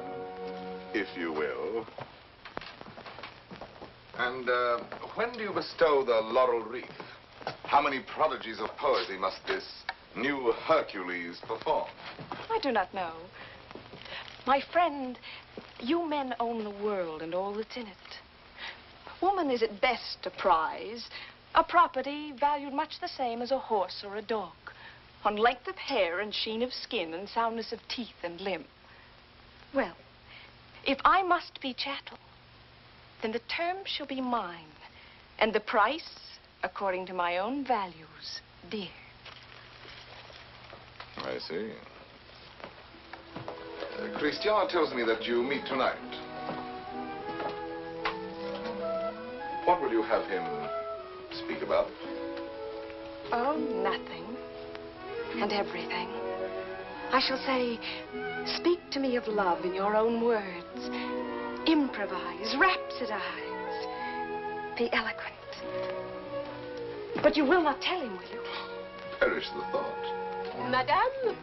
Speaker 2: if you will. And when do you bestow the laurel wreath? How many prodigies of poesy must this new Hercules perform?
Speaker 4: I do not know. My friend, you men own the world and all that's in it. Woman is at best a prize, a property valued much the same as a horse or a dog, on length of hair and sheen of skin and soundness of teeth and limb. Well, if I must be chattel, then the term shall be mine, and the price according to my own values, dear.
Speaker 2: I see. Christian tells me that you meet tonight. What will you have him speak about?
Speaker 4: Oh, nothing. And everything. I shall say, speak to me of love in your own words. Improvise, rhapsodize. Be eloquent. But you will not tell him, will you?
Speaker 2: Perish the thought.
Speaker 10: Madame,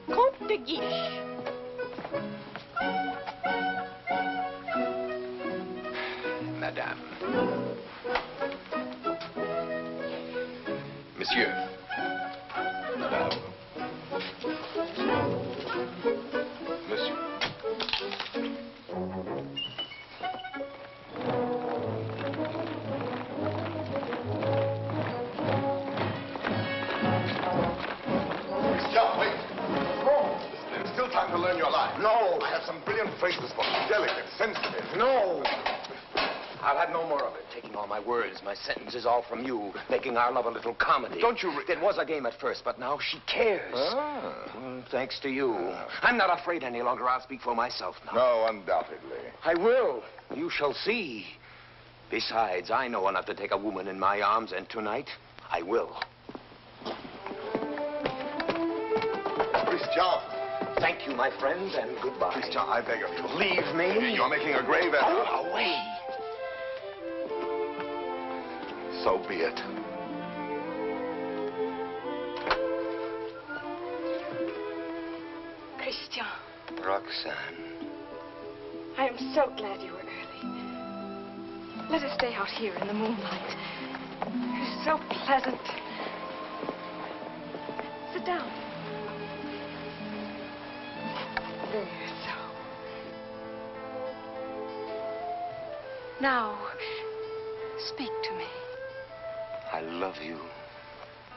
Speaker 10: Comte de Guiche.
Speaker 3: Madame. Monsieur.
Speaker 2: Madame. Monsieur. Christian, wait.
Speaker 14: No.
Speaker 2: There's still time to learn your line.
Speaker 14: No.
Speaker 2: I have some brilliant phrases for you. Delicate, sensitive.
Speaker 14: No. I'll have no more of it. Taking all my words, my sentences, all from you. Making our love a little comedy.
Speaker 2: Don't you...
Speaker 14: It was a game at first, but now she cares. Thanks to you. I'm not afraid any longer. I'll speak for myself now.
Speaker 2: No, undoubtedly.
Speaker 14: I will. You shall see. Besides, I know enough to take a woman in my arms, and tonight, I will.
Speaker 2: Christian.
Speaker 14: Thank you, my friends, and goodbye.
Speaker 2: Christian, I beg of you.
Speaker 14: Leave me.
Speaker 2: You're making a grave error.
Speaker 14: Go away.
Speaker 2: So be it.
Speaker 4: Christian.
Speaker 14: Roxanne.
Speaker 4: I am so glad you were early. Let us stay out here in the moonlight. It's so pleasant. Sit down. There, so. Now, speak to me.
Speaker 14: I love you.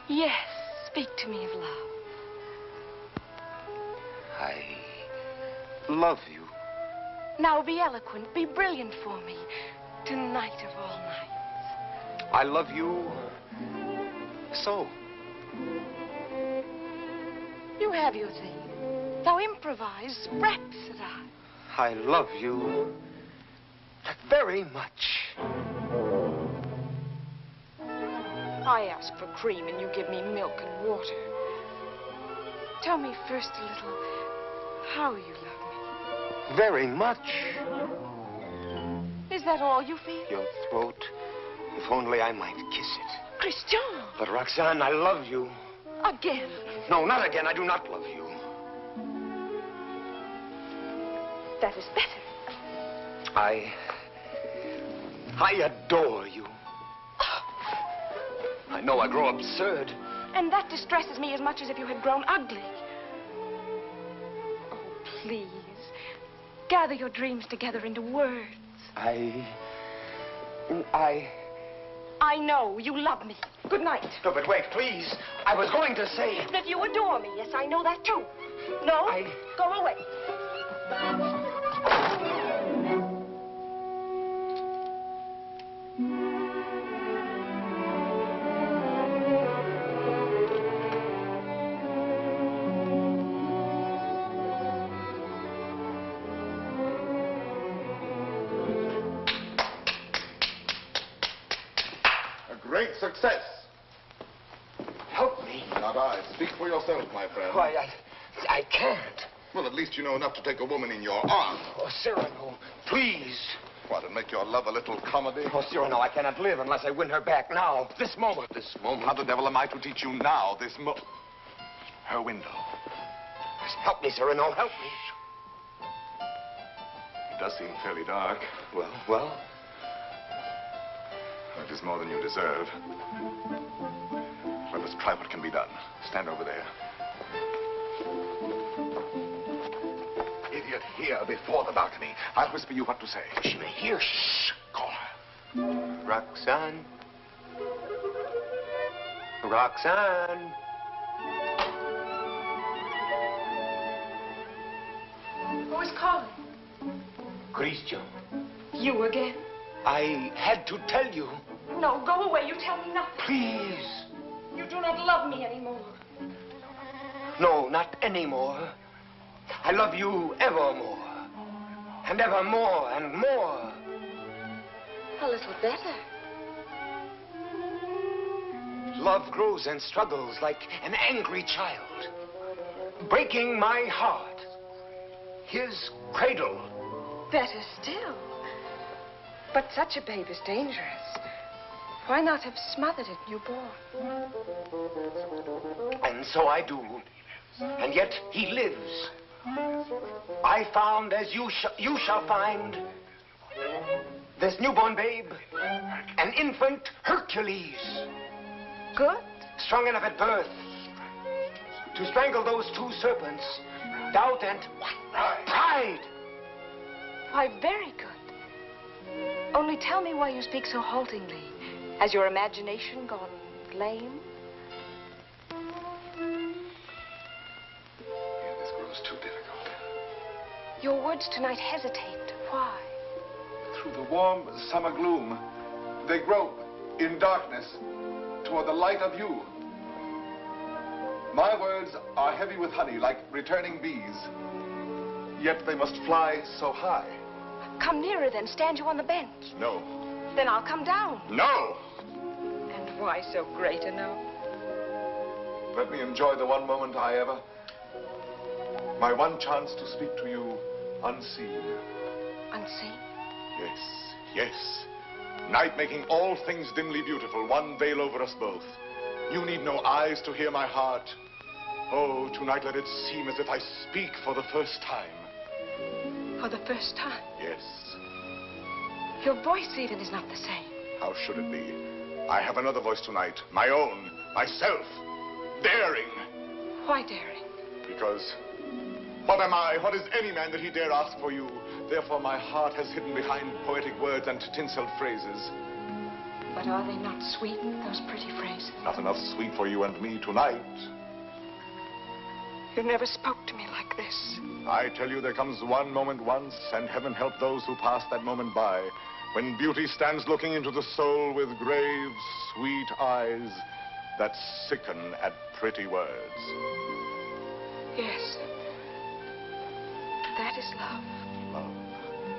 Speaker 4: Yes, speak to me of love.
Speaker 14: I love you.
Speaker 4: Now be eloquent, be brilliant for me. Tonight of all nights.
Speaker 14: I love you so.
Speaker 4: You have your thing. Now improvise, rhapsodize.
Speaker 14: I love you very much.
Speaker 4: I ask for cream and you give me milk and water. Tell me first a little how you love me.
Speaker 14: Very much.
Speaker 4: Is that all you feel?
Speaker 14: Your throat. If only I might kiss it.
Speaker 4: Christian!
Speaker 14: But Roxanne, I love you.
Speaker 4: Again.
Speaker 14: No, not again. I do not love you.
Speaker 4: That is better.
Speaker 14: I adore you. know I grow absurd.
Speaker 4: And that distresses me as much as if you had grown ugly. Oh, please. Gather your dreams together into words.
Speaker 14: I
Speaker 4: know you love me. Good night.
Speaker 14: No, but wait, please. I was going to say...
Speaker 4: That you adore me. Yes, I know that too. No? Go away.
Speaker 2: Great success.
Speaker 14: Help me.
Speaker 2: Not I. Speak for yourself, my friend.
Speaker 14: Why, I can't.
Speaker 2: Well, at least you know enough to take a woman in your arms.
Speaker 14: Oh, Cyrano, please.
Speaker 2: What, and make your love a little comedy?
Speaker 14: Oh, Cyrano, I cannot live unless I win her back now. This moment. This moment.
Speaker 2: How the devil am I to teach you now, her window?
Speaker 14: Help me, Cyrano, help me.
Speaker 2: It does seem fairly dark.
Speaker 14: Well?
Speaker 2: It is more than you deserve. Let us try what can be done. Stand over there. Idiot, here before the balcony. I'll whisper you what to say.
Speaker 14: She may hear.
Speaker 2: Shh. Call her.
Speaker 14: Roxanne. Roxanne.
Speaker 4: Who is calling?
Speaker 14: Christian.
Speaker 4: You again?
Speaker 14: I had to tell you.
Speaker 4: No, go away. You tell me nothing.
Speaker 14: Please.
Speaker 4: You do not love me anymore.
Speaker 14: No, not anymore. I love you evermore. And evermore and more.
Speaker 4: A little better.
Speaker 14: Love grows and struggles like an angry child, breaking my heart. His cradle.
Speaker 4: Better still. But such a babe is dangerous. Why not have smothered it newborn?
Speaker 14: And so I do. And yet he lives. I found, as you shall find, this newborn babe, an infant Hercules.
Speaker 4: Good.
Speaker 14: Strong enough at birth to strangle those two serpents, doubt and pride.
Speaker 4: Why, very good. Only tell me why you speak so haltingly. Has your imagination gone lame?
Speaker 2: This grows too difficult.
Speaker 4: Your words tonight hesitate. Why?
Speaker 2: Through the warm summer gloom, they grope in darkness toward the light of you. My words are heavy with honey, like returning bees. Yet they must fly so high.
Speaker 4: Come nearer then. Stand you on the bench.
Speaker 2: No.
Speaker 4: Then I'll come down.
Speaker 2: No!
Speaker 4: And why so great a no?
Speaker 2: Let me enjoy the one moment I ever... My one chance to speak to you unseen.
Speaker 4: Unseen?
Speaker 2: Yes, yes. Night making all things dimly beautiful, one veil over us both. You need no eyes to hear my heart. Oh, tonight let it seem as if I speak for the first time.
Speaker 4: For the first time?
Speaker 2: Yes.
Speaker 4: Your voice even is not the same.
Speaker 2: How should it be? I have another voice tonight, my own, myself, daring.
Speaker 4: Why daring?
Speaker 2: Because what am I, what is any man that he dare ask for you? Therefore my heart has hidden behind poetic words and tinseled phrases.
Speaker 4: But are they not sweet, those pretty phrases?
Speaker 2: Not enough sweet for you and me tonight.
Speaker 4: You never spoke to me like this.
Speaker 2: I tell you, there comes one moment once, and heaven help those who pass that moment by, when beauty stands looking into the soul with grave, sweet eyes that sicken at pretty words.
Speaker 4: Yes. That is love.
Speaker 2: Love.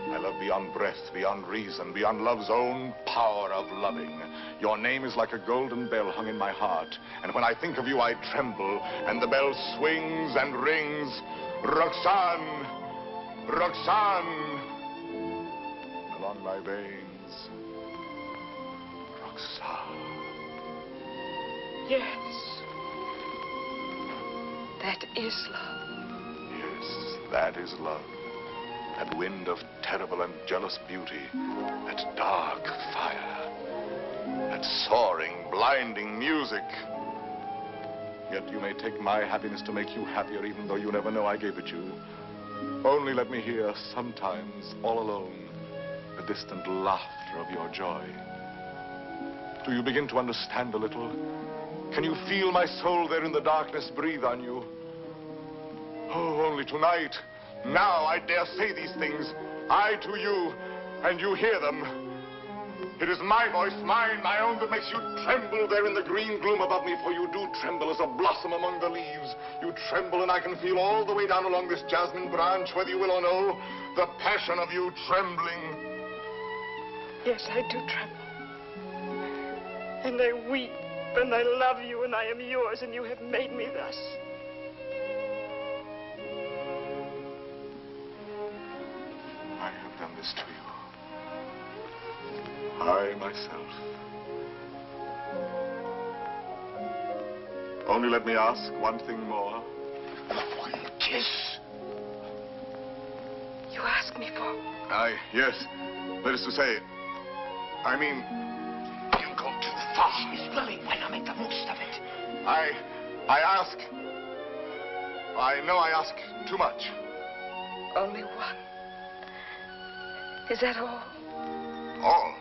Speaker 2: I love beyond breath, beyond reason, beyond love's own power of loving. Your name is like a golden bell hung in my heart, and when I think of you, I tremble, and the bell swings and rings. Roxanne! Roxanne! Along my veins. Roxanne.
Speaker 4: Yes. That is love.
Speaker 2: Yes, that is love. That wind of terrible and jealous beauty. That dark fire. that soaring, blinding music. Yet you may take my happiness to make you happier, even though you never know I gave it you. Only let me hear, sometimes, all alone, the distant laughter of your joy. Do you begin to understand a little? Can you feel my soul there in the darkness breathe on you? Oh, only tonight, now I dare say these things. I to you, and you hear them. It is my voice, mine, my own, that makes you tremble there in the green gloom above me, for you do tremble as a blossom among the leaves. You tremble, and I can feel all the way down along this jasmine branch, whether you will or no, the passion of you trembling.
Speaker 4: Yes, I do tremble. And I weep, and I love you, and I am yours, and you have made me thus.
Speaker 2: I have done this to you. I, myself. Only let me ask one thing more.
Speaker 5: One kiss.
Speaker 4: You ask me for?
Speaker 2: Yes. That is to say, I mean,
Speaker 5: You go too far. She's willing. Why not make the most of it?
Speaker 2: I ask. I know I ask too much.
Speaker 4: Only one. Is that all?
Speaker 2: All?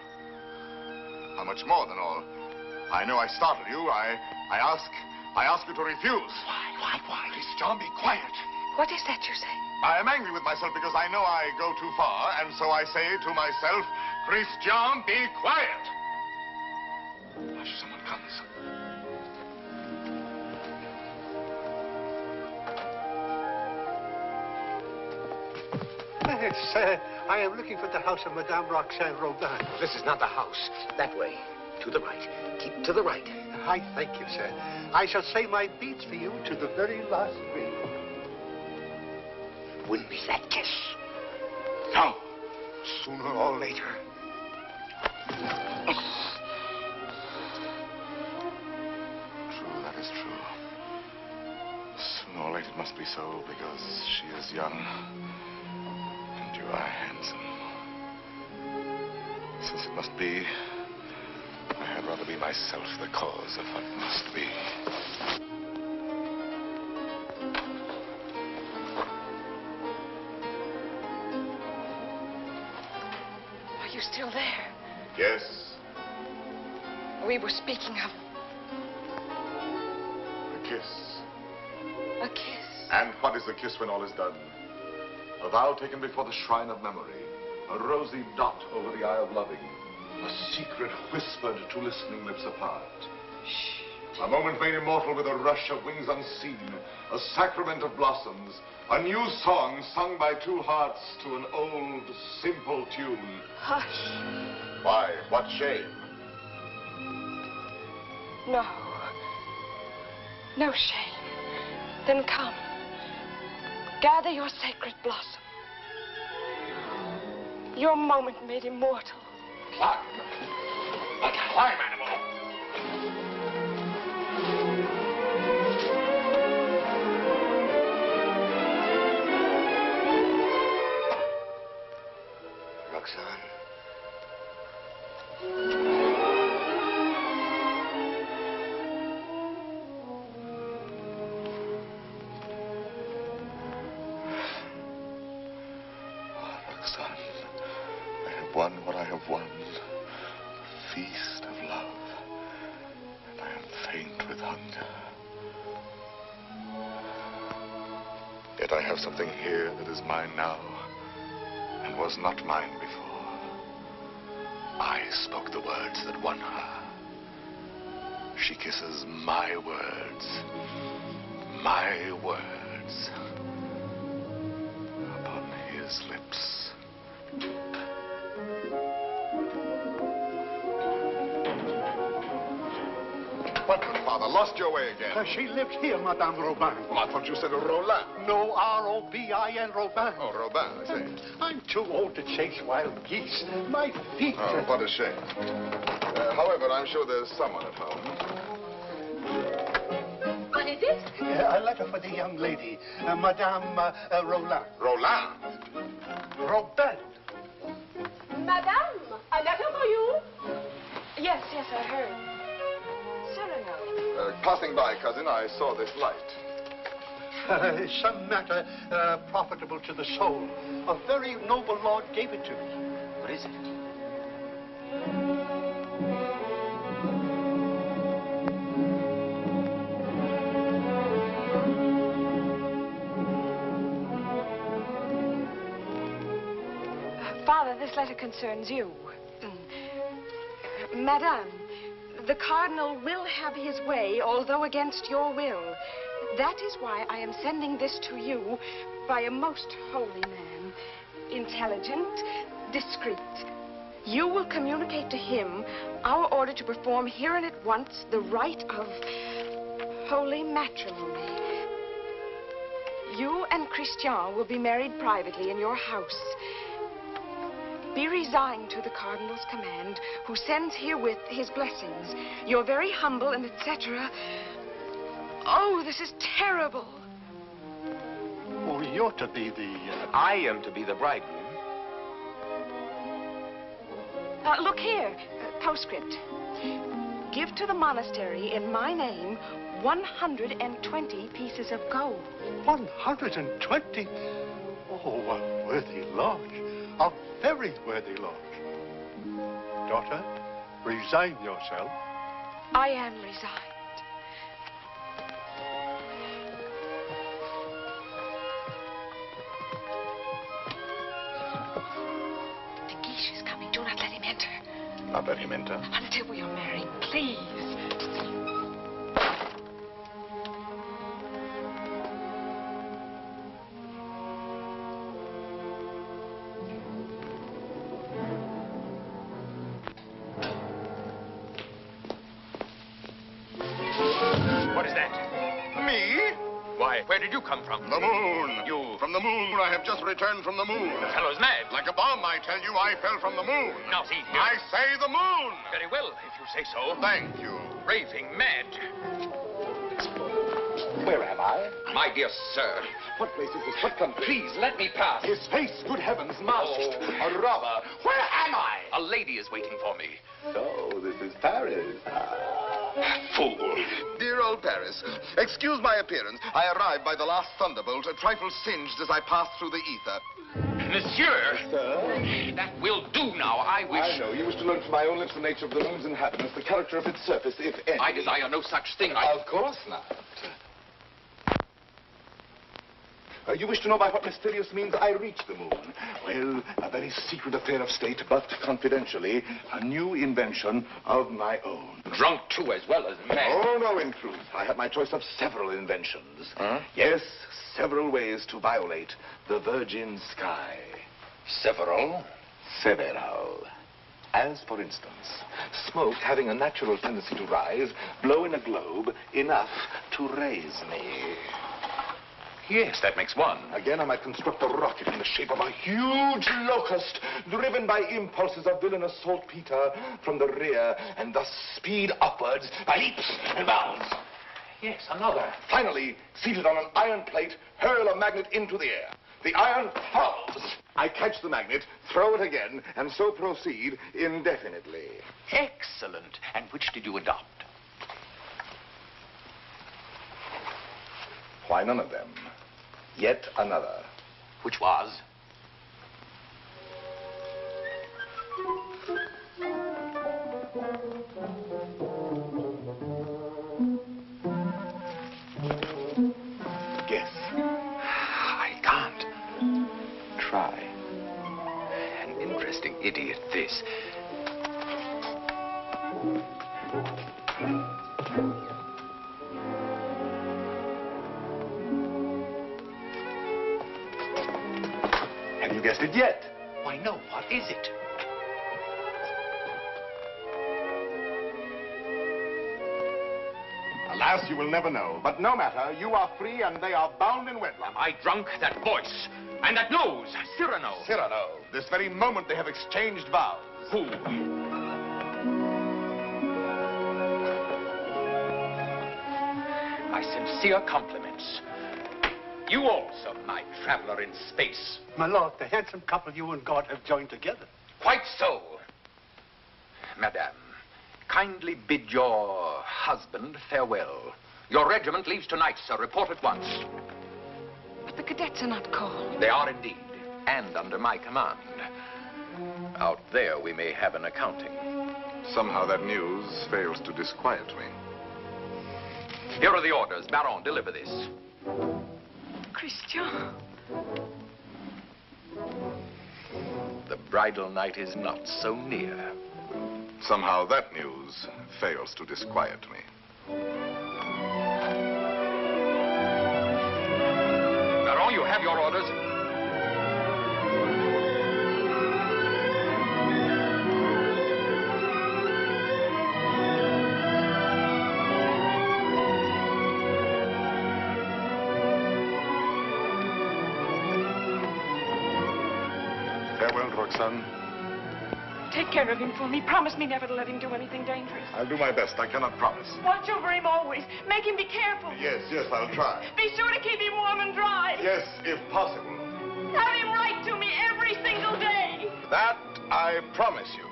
Speaker 2: How much more than all? I know I startled you. I ask you to refuse.
Speaker 5: Why? Please, John, be quiet.
Speaker 4: What is that you say?
Speaker 2: I am angry with myself because I know I go too far, and so I say to myself, Christian, be quiet. Hush, someone comes.
Speaker 9: Yes, I am looking for the house of Madame Roxane Robin.
Speaker 3: This is not the house. That way. To the right. Keep to the right.
Speaker 9: I thank you, sir. I shall say my beads for you to the very last ring.
Speaker 3: Wouldn't be that kiss.
Speaker 2: Now, sooner or later. True, that is true. Sooner or later it must be so, because she is young. You are handsome. Since it must be, I had rather be myself the cause of what must be.
Speaker 4: Are you still there?
Speaker 2: Yes.
Speaker 4: We were speaking of
Speaker 2: A kiss.
Speaker 4: a kiss.
Speaker 2: And what is a kiss when all is done? A vow taken before the shrine of memory. A rosy dot over the eye of loving. A secret whispered to listening lips apart. A moment made immortal with a rush of wings unseen. A sacrament of blossoms. A new song sung by two hearts to an old, simple tune.
Speaker 4: Hush.
Speaker 2: Why? What shame?
Speaker 4: No. No shame. Then come. Gather your sacred blossom. Your moment made immortal.
Speaker 2: Climb. Climb, animal.
Speaker 14: Roxane.
Speaker 2: I have won what I have won. The feast of love. And I am faint with hunger. Yet I have something here that is mine now, and was not mine before. I spoke the words that won her. She kisses my words. My words. Upon his lips. What, Father? Lost your way again?
Speaker 9: She lives here, Madame Robin.
Speaker 2: Well, I thought you said Roland.
Speaker 9: No, R-O-B-I-N, Robin.
Speaker 2: Oh, Robin, I see.
Speaker 9: I'm too old to chase wild geese. My feet...
Speaker 2: Oh, what a shame. However, I'm sure there's someone at home.
Speaker 10: What is it?
Speaker 9: A letter for the young lady, Madame Roland.
Speaker 2: Roland?
Speaker 9: Robin.
Speaker 10: Madame, a letter for you.
Speaker 4: Yes, I heard. Cyrano.
Speaker 2: Passing by, cousin, I saw this light.
Speaker 7: Some matter profitable to the soul. A very noble lord gave it to me.
Speaker 14: What is it?
Speaker 4: Father, this letter concerns you. Madame, the Cardinal will have his way, although against your will. That is why I am sending this to you by a most holy man. Intelligent, discreet. You will communicate to him our order to perform here and at once the rite of holy matrimony. You and Christian will be married privately in your house. Be resigned to the Cardinal's command, who sends herewith his blessings. You're very humble and etc. Oh, this is terrible.
Speaker 7: Oh, you're to be the...
Speaker 14: I am to be the bridegroom.
Speaker 4: Look here, postscript. Give to the monastery in my name 120 pieces of gold.
Speaker 7: 120? Oh, a worthy lodge. A very worthy lodge. Daughter, resign yourself.
Speaker 4: I am resigned. De Guiche is coming. Do not let him enter.
Speaker 2: Not let him enter.
Speaker 4: Until we are married, please.
Speaker 3: What is that?
Speaker 2: Me?
Speaker 3: Why, where did you come from?
Speaker 2: The moon.
Speaker 3: You...
Speaker 2: From the moon. I have just returned from the moon.
Speaker 3: The fellow's mad.
Speaker 2: Like a bomb, I tell you, I fell from the moon.
Speaker 3: Now, see here.
Speaker 2: I say the moon.
Speaker 3: Very well, if you say so.
Speaker 2: Thank you.
Speaker 3: Raving mad.
Speaker 15: Where am I?
Speaker 3: My dear sir.
Speaker 15: What place is this? What country?
Speaker 3: Please, let me pass.
Speaker 15: His face, good heavens, masked.
Speaker 3: Oh.
Speaker 15: A robber. Where am I?
Speaker 3: A lady is waiting for me.
Speaker 15: So, this is Paris.
Speaker 3: Fool.
Speaker 2: Dear old Paris, excuse my appearance. I arrived by the last thunderbolt, a trifle singed as I passed through the ether.
Speaker 3: Monsieur.
Speaker 15: Sir?
Speaker 3: That will do now. I wish...
Speaker 15: I know. You wish to learn from my own lips the nature of the moon's inhabitants, the character of its surface, if any.
Speaker 3: I desire no such thing.
Speaker 15: Of course not. You wish to know by what mysterious means I reached the moon? Well, a very secret affair of state, but confidentially, a new invention of my own.
Speaker 3: Drunk, too, as well as mad.
Speaker 15: Oh, no, in truth. I had my choice of several inventions.
Speaker 3: Huh?
Speaker 15: Yes, several ways to violate the virgin sky.
Speaker 3: Several?
Speaker 15: Several. As, for instance, smoke having a natural tendency to rise, blow in a globe enough to raise me.
Speaker 3: Yes, that makes one.
Speaker 15: Again, I might construct a rocket in the shape of a huge locust, driven by impulses of villainous saltpeter from the rear, and thus speed upwards by leaps and bounds.
Speaker 3: Yes, another.
Speaker 15: Finally, seated on an iron plate, hurl a magnet into the air. The iron falls. I catch the magnet, throw it again, and so proceed indefinitely.
Speaker 3: Excellent. And which did you adopt?
Speaker 15: Why, none of them. Yet another.
Speaker 3: Which was?
Speaker 15: Guess.
Speaker 3: I can't.
Speaker 15: Try.
Speaker 3: An interesting idiot, this.
Speaker 15: Have you guessed it yet?
Speaker 3: Why, no. What is it?
Speaker 15: Alas, you will never know. But no matter. You are free and they are bound in wedlock.
Speaker 3: Am I drunk? That voice. And that nose. Cyrano.
Speaker 15: Cyrano. This very moment they have exchanged vows.
Speaker 3: Who? My sincere compliments. You also, my traveler in space.
Speaker 7: My lord, the handsome couple you and God have joined together.
Speaker 3: Quite so. Madame, kindly bid your husband farewell. Your regiment leaves tonight, sir. Report at once.
Speaker 4: But the cadets are not called.
Speaker 3: They are indeed, and under my command. Out there, we may have an accounting.
Speaker 2: Somehow that news fails to disquiet me.
Speaker 3: Here are the orders. Baron, deliver this.
Speaker 4: Christian.
Speaker 3: The bridal night is not so near.
Speaker 2: Somehow that news fails to disquiet me.
Speaker 3: Baron, you have your orders.
Speaker 2: Farewell, Roxanne.
Speaker 4: Take care of him for me. Promise me never to let him do anything dangerous.
Speaker 2: I'll do my best. I cannot promise.
Speaker 4: Watch over him always. Make him be careful.
Speaker 2: Yes, I'll try.
Speaker 4: Be sure to keep him warm and dry.
Speaker 2: Yes, if possible.
Speaker 4: Have him write to me every single day.
Speaker 2: That I promise you.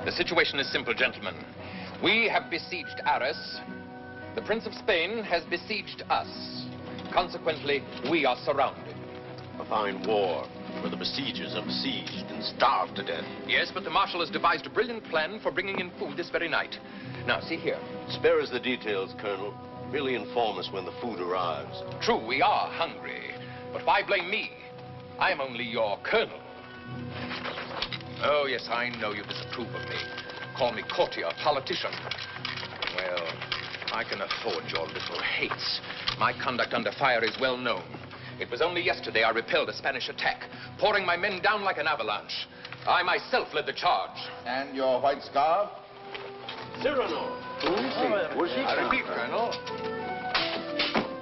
Speaker 3: The situation is simple, gentlemen. We have besieged Arras. The Prince of Spain has besieged us. Consequently, we are surrounded.
Speaker 7: A fine war where the besiegers are besieged and starved to death.
Speaker 3: Yes, but the Marshal has devised a brilliant plan for bringing in food this very night. Now, see here.
Speaker 7: Spare us the details, Colonel. Merely inform us when the food arrives.
Speaker 3: True, we are hungry. But why blame me? I'm only your colonel. Oh, yes, I know you disapprove of me. Call me courtier, politician. Well, I can afford your little hates. My conduct under fire is well known. It was only yesterday I repelled a Spanish attack, pouring my men down like an avalanche. I myself led the charge.
Speaker 2: And your white scarf?
Speaker 7: Cyrano.
Speaker 3: I repeat, Colonel.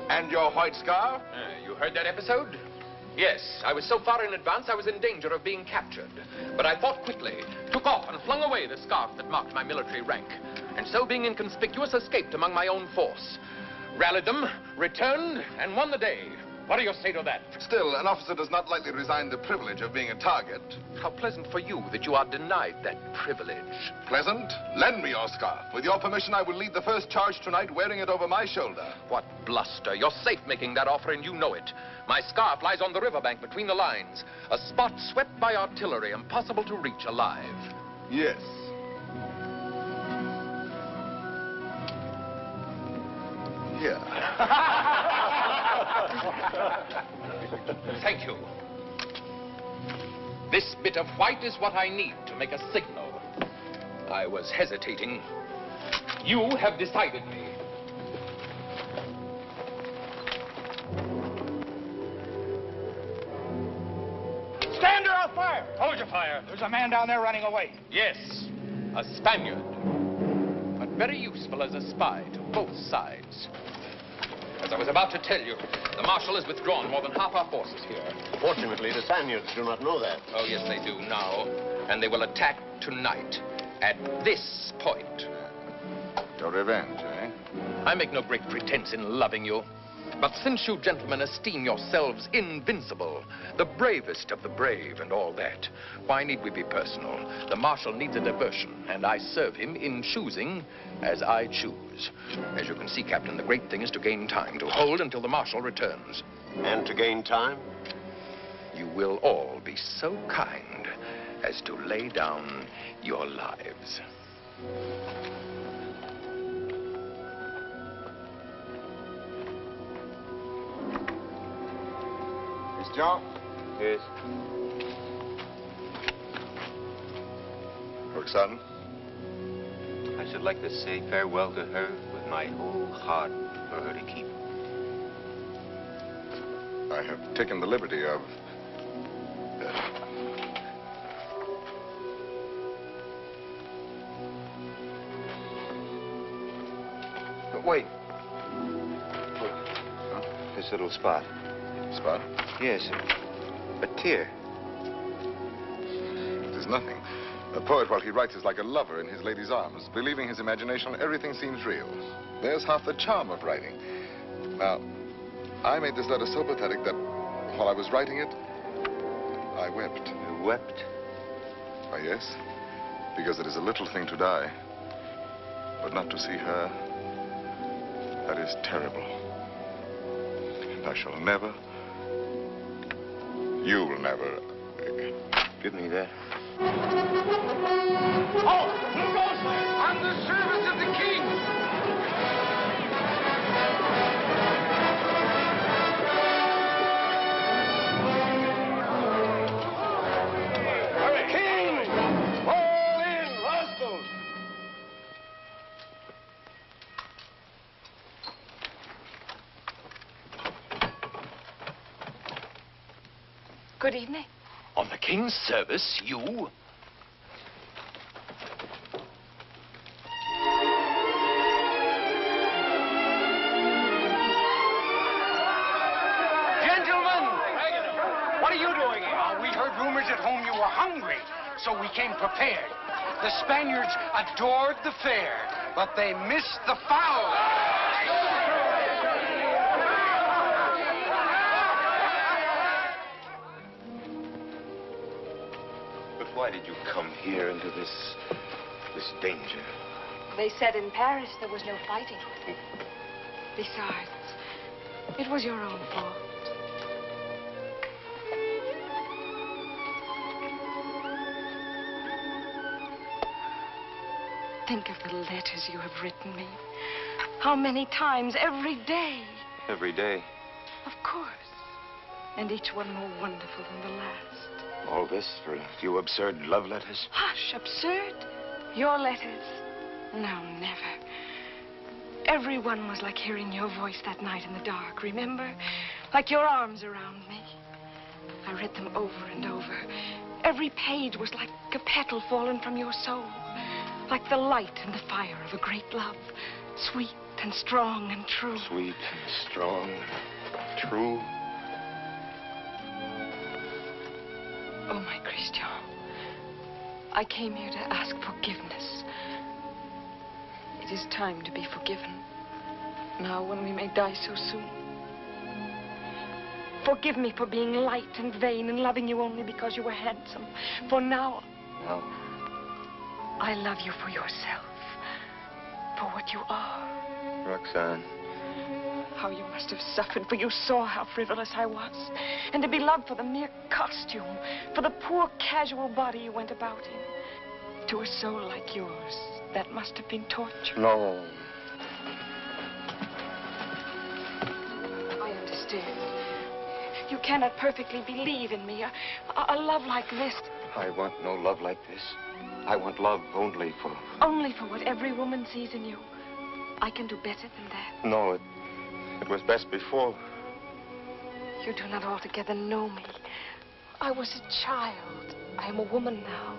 Speaker 2: And your white scarf?
Speaker 3: You heard that episode? Yes, I was so far in advance I was in danger of being captured. But I fought quickly, took off and flung away the scarf that marked my military rank. And so, being inconspicuous, escaped among my own force. Rallied them, returned, and won the day. What do you say to that?
Speaker 2: Still, an officer does not lightly resign the privilege of being a target.
Speaker 3: How pleasant for you that you are denied that privilege.
Speaker 2: Pleasant? Lend me your scarf. With your permission, I will lead the first charge tonight wearing it over my shoulder.
Speaker 3: What bluster. You're safe making that offer, and you know it. My scarf lies on the riverbank between the lines. A spot swept by artillery, impossible to reach alive.
Speaker 2: Yes. Here.
Speaker 3: Thank you. This bit of white is what I need to make a signal. I was hesitating. You have decided me.
Speaker 16: Hold your fire. There's a man down there running away.
Speaker 3: Yes, a Spaniard. But very useful as a spy to both sides. As I was about to tell you, the Marshal has withdrawn more than half our forces here.
Speaker 7: Fortunately, the Spaniards do not know that.
Speaker 3: Oh, yes, they do now. And they will attack tonight at this point.
Speaker 2: Your revenge, eh?
Speaker 3: I make no great pretense in loving you. But since you gentlemen esteem yourselves invincible, the bravest of the brave and all that, why need we be personal? The Marshal needs a diversion, and I serve him in choosing as I choose. As you can see, Captain, the great thing is to gain time, to hold until the Marshal returns.
Speaker 7: And to gain time?
Speaker 3: You will all be so kind as to lay down your lives.
Speaker 2: John?
Speaker 11: Yes.
Speaker 2: Roxanne?
Speaker 11: I should like to say farewell to her with my whole heart for her to keep.
Speaker 2: I have taken the liberty of...
Speaker 11: But wait. This little spot.
Speaker 2: Spot?
Speaker 11: Yes, a tear.
Speaker 2: It is nothing. A poet, while he writes, is like a lover in his lady's arms. Believing his imagination, everything seems real. There's half the charm of writing. Now, I made this letter so pathetic that while I was writing it, I wept.
Speaker 11: You wept?
Speaker 2: Why, yes. Because it is a little thing to die. But not to see her, that is terrible. And I shall never... You will never...
Speaker 11: Give me that.
Speaker 16: Oh, who goes there? On the service of the king. King! Fall in, Rostand!
Speaker 4: Good evening.
Speaker 3: On the King's service, you?
Speaker 9: Gentlemen! What are you doing here? We heard rumors at home you were hungry, so we came prepared. The Spaniards adored the fair, but they missed the fowl.
Speaker 14: Why did you come here into this danger?
Speaker 4: They said in Paris there was no fighting. Besides, it was your own fault. Think of the letters you have written me. How many times every day?
Speaker 11: Every day.
Speaker 4: Of course. And each one more wonderful than the last.
Speaker 14: All this for a few absurd love letters?
Speaker 4: Hush, absurd? Your letters? No, never. Every one was like hearing your voice that night in the dark, remember? Like your arms around me. I read them over and over. Every page was like a petal fallen from your soul. Like the light and the fire of a great love. Sweet and strong and true.
Speaker 14: Sweet and strong, true.
Speaker 4: Oh, my Christian. I came here to ask forgiveness. It is time to be forgiven. Now, when we may die so soon. Forgive me for being light and vain and loving you only because you were handsome. For now...
Speaker 14: No.
Speaker 4: I love you for yourself. For what you are.
Speaker 11: Roxanne.
Speaker 4: How you must have suffered, for you saw how frivolous I was. And to be loved for the mere costume, for the poor casual body you went about in. To a soul like yours, that must have been torture.
Speaker 11: No.
Speaker 4: I understand. You cannot perfectly believe in me. A love like this.
Speaker 11: I want no love like this. I want love only for...
Speaker 4: Only for what every woman sees in you. I can do better than that.
Speaker 11: No, it was best before.
Speaker 4: You do not altogether know me. I was a child. I am a woman now.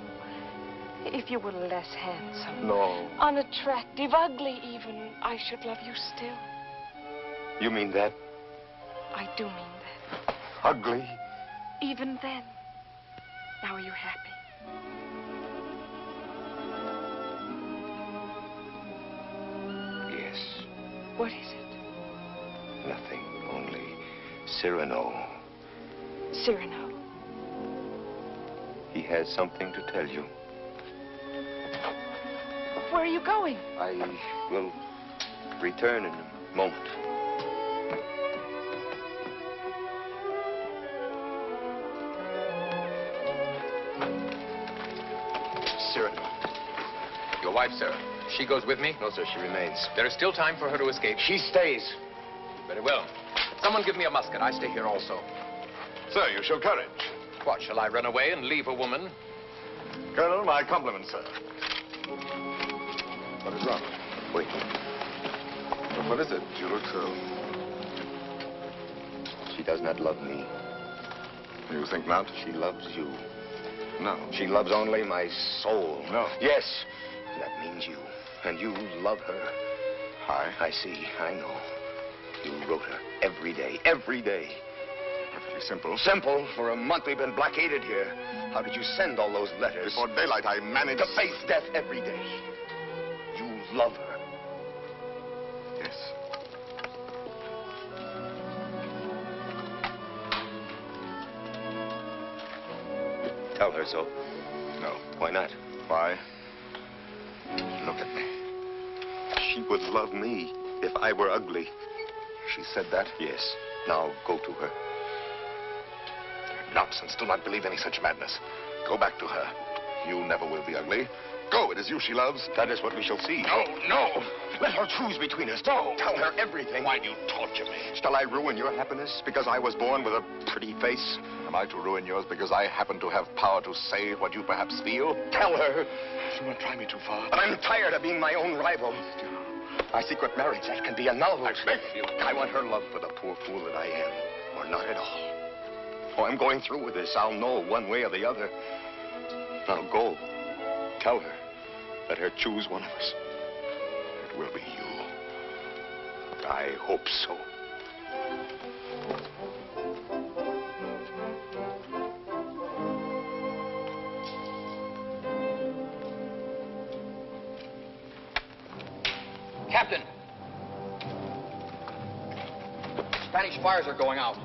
Speaker 4: If you were less handsome,
Speaker 14: No.
Speaker 4: unattractive, ugly even, I should love you still.
Speaker 14: You mean that?
Speaker 4: I do mean that.
Speaker 14: Ugly?
Speaker 4: Even then. Now are you happy?
Speaker 14: Yes.
Speaker 4: What is it?
Speaker 14: Nothing. Only Cyrano.
Speaker 4: Cyrano.
Speaker 14: He has something to tell you.
Speaker 4: Where are you going?
Speaker 14: I will return in a moment.
Speaker 3: Cyrano. Your wife, sir. She goes with me?
Speaker 14: No, sir, she remains.
Speaker 3: There is still time for her to escape.
Speaker 14: She stays.
Speaker 3: Very well. Someone give me a musket. I stay here also.
Speaker 2: Sir, you show courage.
Speaker 3: What, shall I run away and leave a woman?
Speaker 2: Colonel, my compliments, sir. What is wrong?
Speaker 14: Wait.
Speaker 2: But what is it? You look so...
Speaker 14: She does not love me.
Speaker 2: You think not?
Speaker 14: She loves you.
Speaker 2: No.
Speaker 14: She loves only my soul.
Speaker 2: No.
Speaker 14: Yes. That means you. And you love her. I see. I know. You wrote her every day. Every day.
Speaker 2: Perfectly simple.
Speaker 14: Simple. For a month we've been blockaded here. How did you send all those letters?
Speaker 2: Before daylight, I managed...
Speaker 14: To face death every day. You love her.
Speaker 2: Yes.
Speaker 14: Tell her so.
Speaker 2: No.
Speaker 14: Why not?
Speaker 2: Why? Look at me.
Speaker 14: She would love me if I were ugly.
Speaker 2: She said that?
Speaker 14: Yes. Now go to her.
Speaker 2: Nonsense. Do not believe any such madness. Go back to her. You never will be ugly. Go. It is you she loves.
Speaker 14: That is what we shall see.
Speaker 2: No, no.
Speaker 14: Let her choose between us. No. Tell her everything.
Speaker 2: Why do you torture me?
Speaker 14: Shall I ruin your happiness because I was born with a pretty face?
Speaker 2: Am I to ruin yours because I happen to have power to say what you perhaps feel?
Speaker 14: Tell her.
Speaker 2: Do not try me too far.
Speaker 14: But I'm tired of being my own rival. My secret marriage, that can be annulled.
Speaker 2: I beg of you.
Speaker 14: I want her love for the poor fool that I am, or not at all. Oh, I'm going through with this. I'll know one way or the other. Now go. Tell her. Let her choose one of us.
Speaker 2: It will be you.
Speaker 14: I hope so.
Speaker 3: Captain! Spanish fires are going out.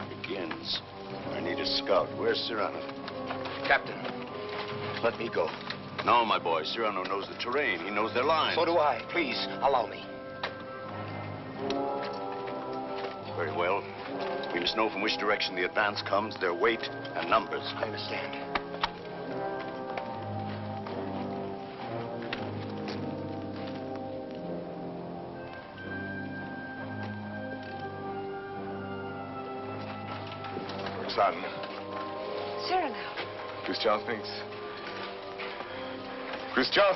Speaker 7: Begins. I need a scout. Where's Cyrano?
Speaker 3: Captain.
Speaker 14: Let me go.
Speaker 7: No, my boy. Cyrano knows the terrain. He knows their lines.
Speaker 14: So do I. Please, allow me.
Speaker 7: Very well. We must know from which direction the advance comes, their weight and numbers.
Speaker 14: I understand.
Speaker 2: Son.
Speaker 4: Cyrano.
Speaker 2: Christian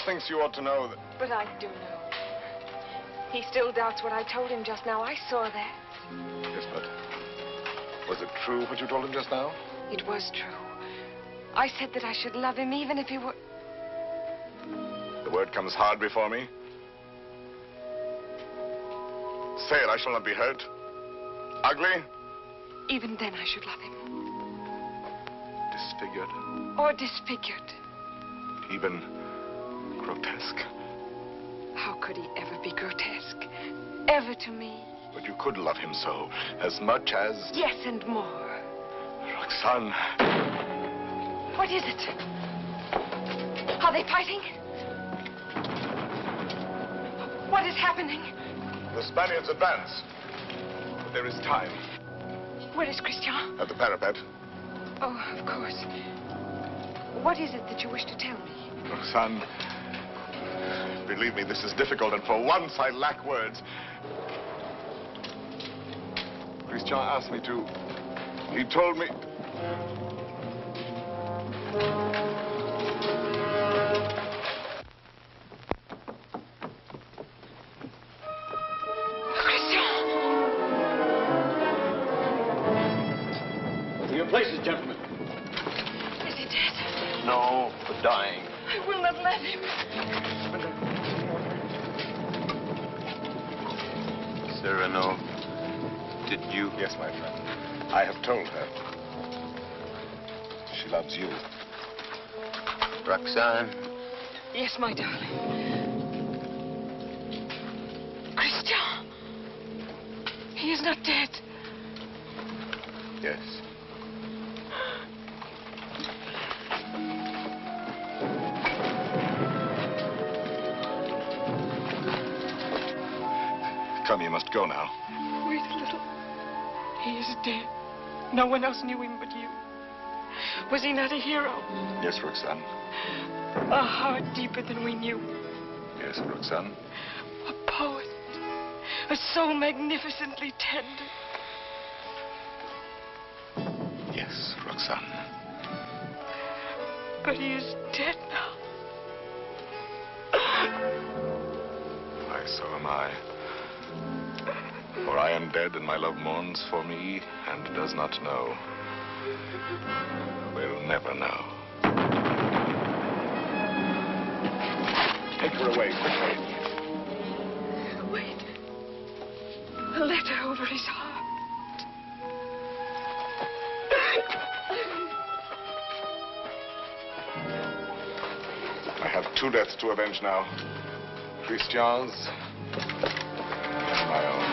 Speaker 2: thinks you ought to know that...
Speaker 4: But I do know. He still doubts what I told him just now. I saw that.
Speaker 2: Yes, but... Was it true what you told him just now?
Speaker 4: It was true. I said that I should love him even if he were...
Speaker 2: The word comes hard before me. Say it, I shall not be hurt. Ugly?
Speaker 4: Even then I should love him.
Speaker 2: Disfigured?
Speaker 4: Or disfigured.
Speaker 2: Even grotesque?
Speaker 4: How could he ever be grotesque? Ever to me?
Speaker 2: But you could love him so, as much as...
Speaker 4: Yes, and more.
Speaker 2: Roxane.
Speaker 4: What is it? Are they fighting? What is happening?
Speaker 2: The Spaniards advance. But there is time.
Speaker 4: Where is Christian?
Speaker 2: At the parapet.
Speaker 4: Oh, of course. What is it that you wish to tell me?
Speaker 2: Roxane, believe me, this is difficult, and for once I lack words. Christian asked me to... He told me...
Speaker 12: Your place
Speaker 14: Cyrano, did you?
Speaker 2: Yes, my friend. I have told her. She loves you.
Speaker 14: Roxanne?
Speaker 4: Yes, my darling. Christian! He is not dead.
Speaker 2: Yes. Come, you must go now.
Speaker 4: Wait a little. He is dead. No one else knew him but you. Was he not a hero?
Speaker 2: Yes, Roxanne.
Speaker 4: A heart deeper than we knew.
Speaker 2: Yes, Roxanne.
Speaker 4: A poet. A soul magnificently tender.
Speaker 2: Yes, Roxanne.
Speaker 4: But he is dead now.
Speaker 2: Why, so am I. For I am dead, and my love mourns for me, and does not know. Will never know. Take her away, quickly.
Speaker 4: Wait. A letter over his heart.
Speaker 2: I have 2 deaths to avenge now. Christian's and my own.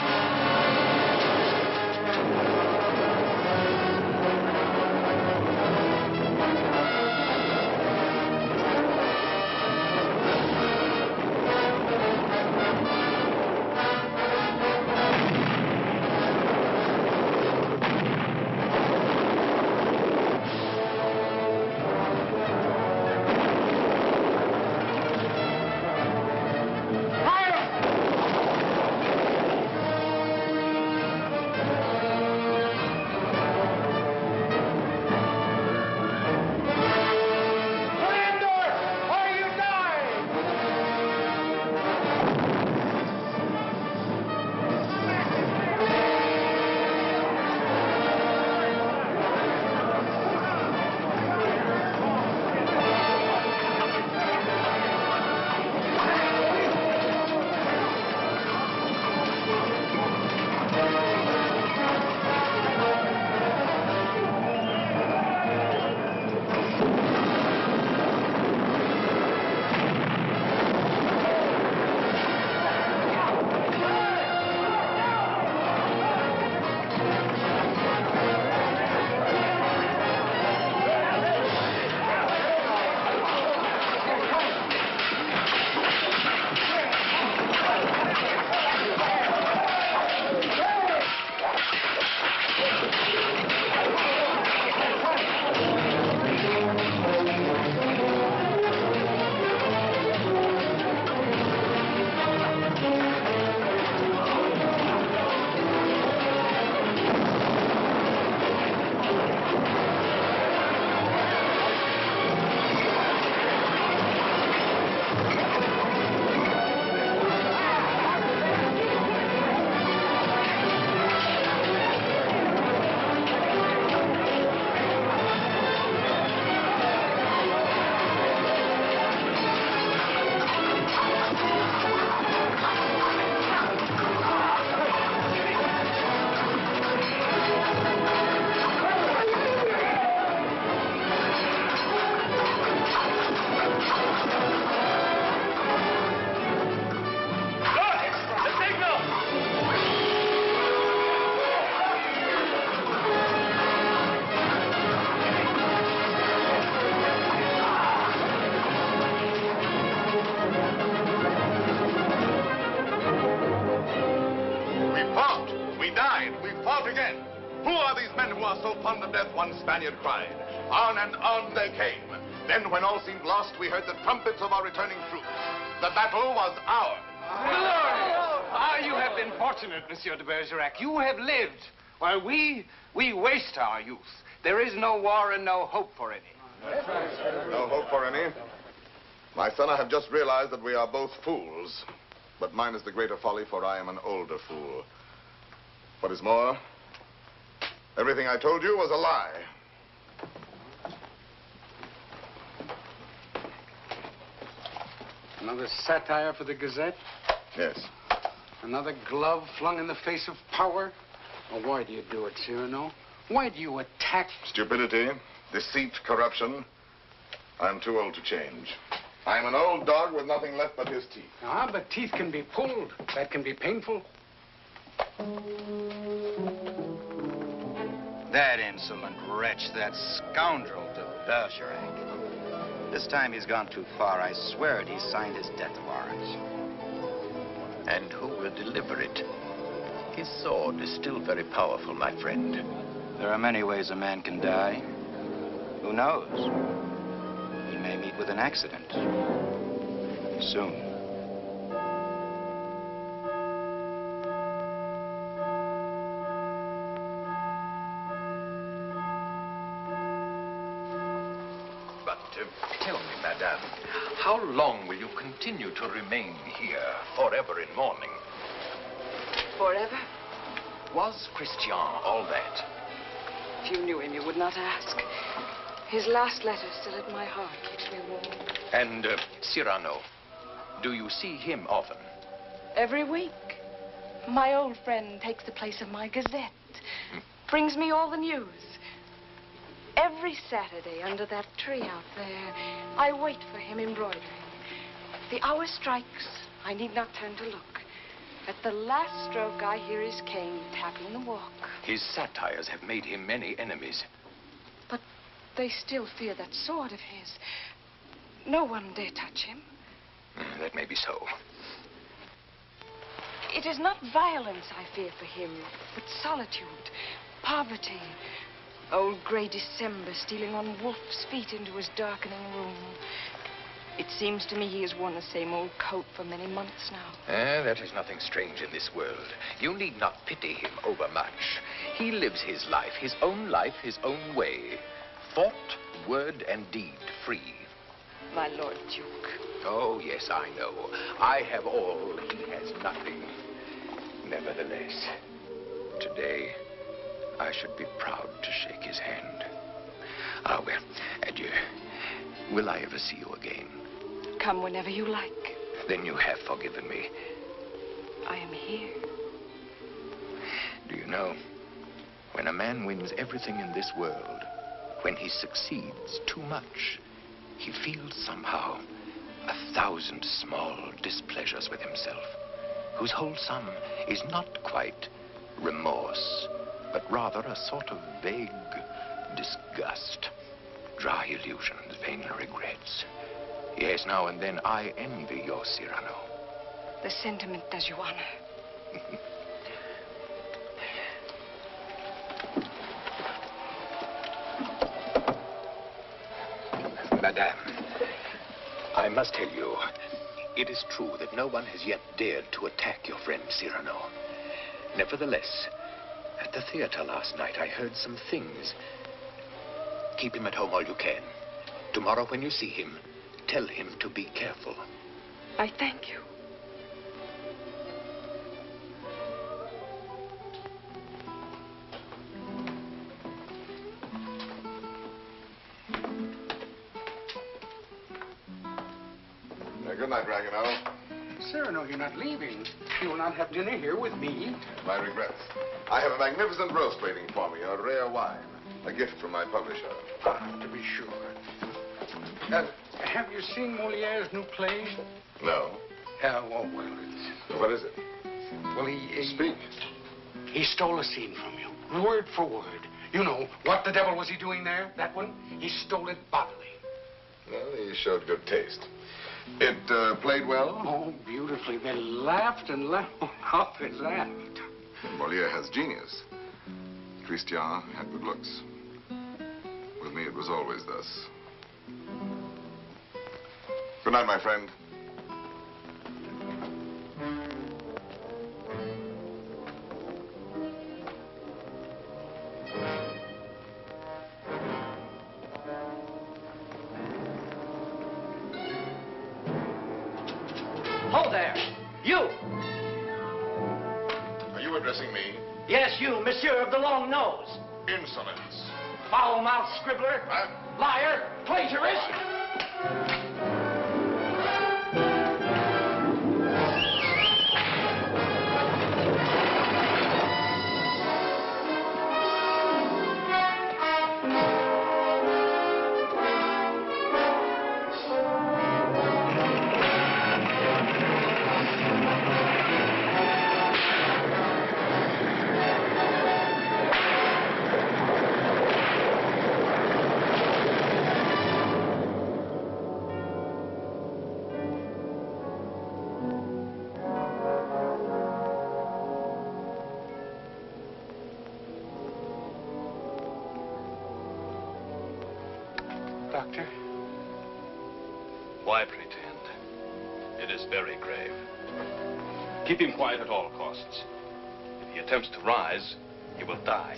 Speaker 2: Spaniard cried. On and on they came. Then, when all seemed lost, we heard the trumpets of our returning troops. The battle was ours.
Speaker 3: You have been fortunate, Monsieur de Bergerac. You have lived, while we waste our youth. There is no war and no hope for any.
Speaker 2: No hope for any? My son, I have just realized that we are both fools. But mine is the greater folly, for I am an older fool. What is more, everything I told you was a lie.
Speaker 9: Another satire for the Gazette?
Speaker 2: Yes.
Speaker 9: Another glove flung in the face of power? Well, why do you do it, Cyrano? Why do you attack...
Speaker 2: Stupidity, deceit, corruption. I'm too old to change. I'm an old dog with nothing left but his teeth.
Speaker 9: Ah, but teeth can be pulled. That can be painful.
Speaker 17: That insolent wretch, that scoundrel de Bergerac. This time he's gone too far. I swear it, he signed his death warrant.
Speaker 3: And who will deliver it? His sword is still very powerful, my friend.
Speaker 17: There are many ways a man can die. Who knows? He may meet with an accident. Soon.
Speaker 3: But tell me, madame, how long will you continue to remain here, forever in mourning?
Speaker 4: Forever?
Speaker 3: Was Christian all that?
Speaker 4: If you knew him, you would not ask. His last letter still at my heart keeps me warm.
Speaker 3: And Cyrano, do you see him often?
Speaker 4: Every week. My old friend takes the place of my gazette. Brings me all the news. Every Saturday under that tree out there, I wait for him embroidering. The hour strikes. I need not turn to look. At the last stroke, I hear his cane tapping the walk.
Speaker 3: His satires have made him many enemies.
Speaker 4: But they still fear that sword of his. No one dare touch him.
Speaker 3: That may be so.
Speaker 4: It is not violence I fear for him, but solitude, poverty. Old gray December stealing on wolf's feet into his darkening room. It seems to me he has worn the same old coat for many months now.
Speaker 3: That is nothing strange in this world. You need not pity him overmuch. He lives his life, his own way. Thought, word, and deed free.
Speaker 4: My Lord Duke.
Speaker 3: Oh, yes, I know. I have all, he has nothing. Nevertheless, today, I should be proud to shake his hand. Ah, well, adieu. Will I ever see you again?
Speaker 4: Come whenever you like.
Speaker 3: Then you have forgiven me.
Speaker 4: I am here.
Speaker 3: Do you know, when a man wins everything in this world, when he succeeds too much, he feels somehow 1,000 small displeasures with himself, whose whole sum is not quite remorse, but rather a sort of vague disgust. Dry illusions, vain regrets. Yes, now and then I envy your Cyrano.
Speaker 4: The sentiment does you honor.
Speaker 3: Madame, I must tell you, it is true that no one has yet dared to attack your friend Cyrano. Nevertheless, at the theater last night, I heard some things. Keep him at home all you can. Tomorrow when you see him, tell him to be careful.
Speaker 4: I thank you.
Speaker 2: Good night, Ragueneau.
Speaker 9: Cyrano, you're not leaving. You will not have dinner here with me.
Speaker 2: My regrets. I have a magnificent roast waiting for me, a rare wine. A gift from my publisher.
Speaker 9: To be sure. Have you seen Moliere's new play?
Speaker 2: No.
Speaker 9: Oh, well, it's...
Speaker 2: What is it?
Speaker 9: Well, he...
Speaker 2: Speak.
Speaker 9: He stole a scene from you, word for word. You know, what the devil was he doing there? That one? He stole it bodily.
Speaker 2: Well, he showed good taste. It played well?
Speaker 9: Oh, beautifully. They laughed and laughed. Oh, how they laughed.
Speaker 2: Moliere has genius. Christian had good looks. With me, it was always thus. Good night, my friend.
Speaker 13: Hold there! You!
Speaker 2: Are you addressing me?
Speaker 13: Yes, you, monsieur of the long nose.
Speaker 2: Insolence.
Speaker 13: Foul-mouthed scribbler. Liar. Plagiarist.
Speaker 9: doctor?
Speaker 12: Why pretend? It is very grave. Keep him quiet at all costs. If he attempts to rise, he will die.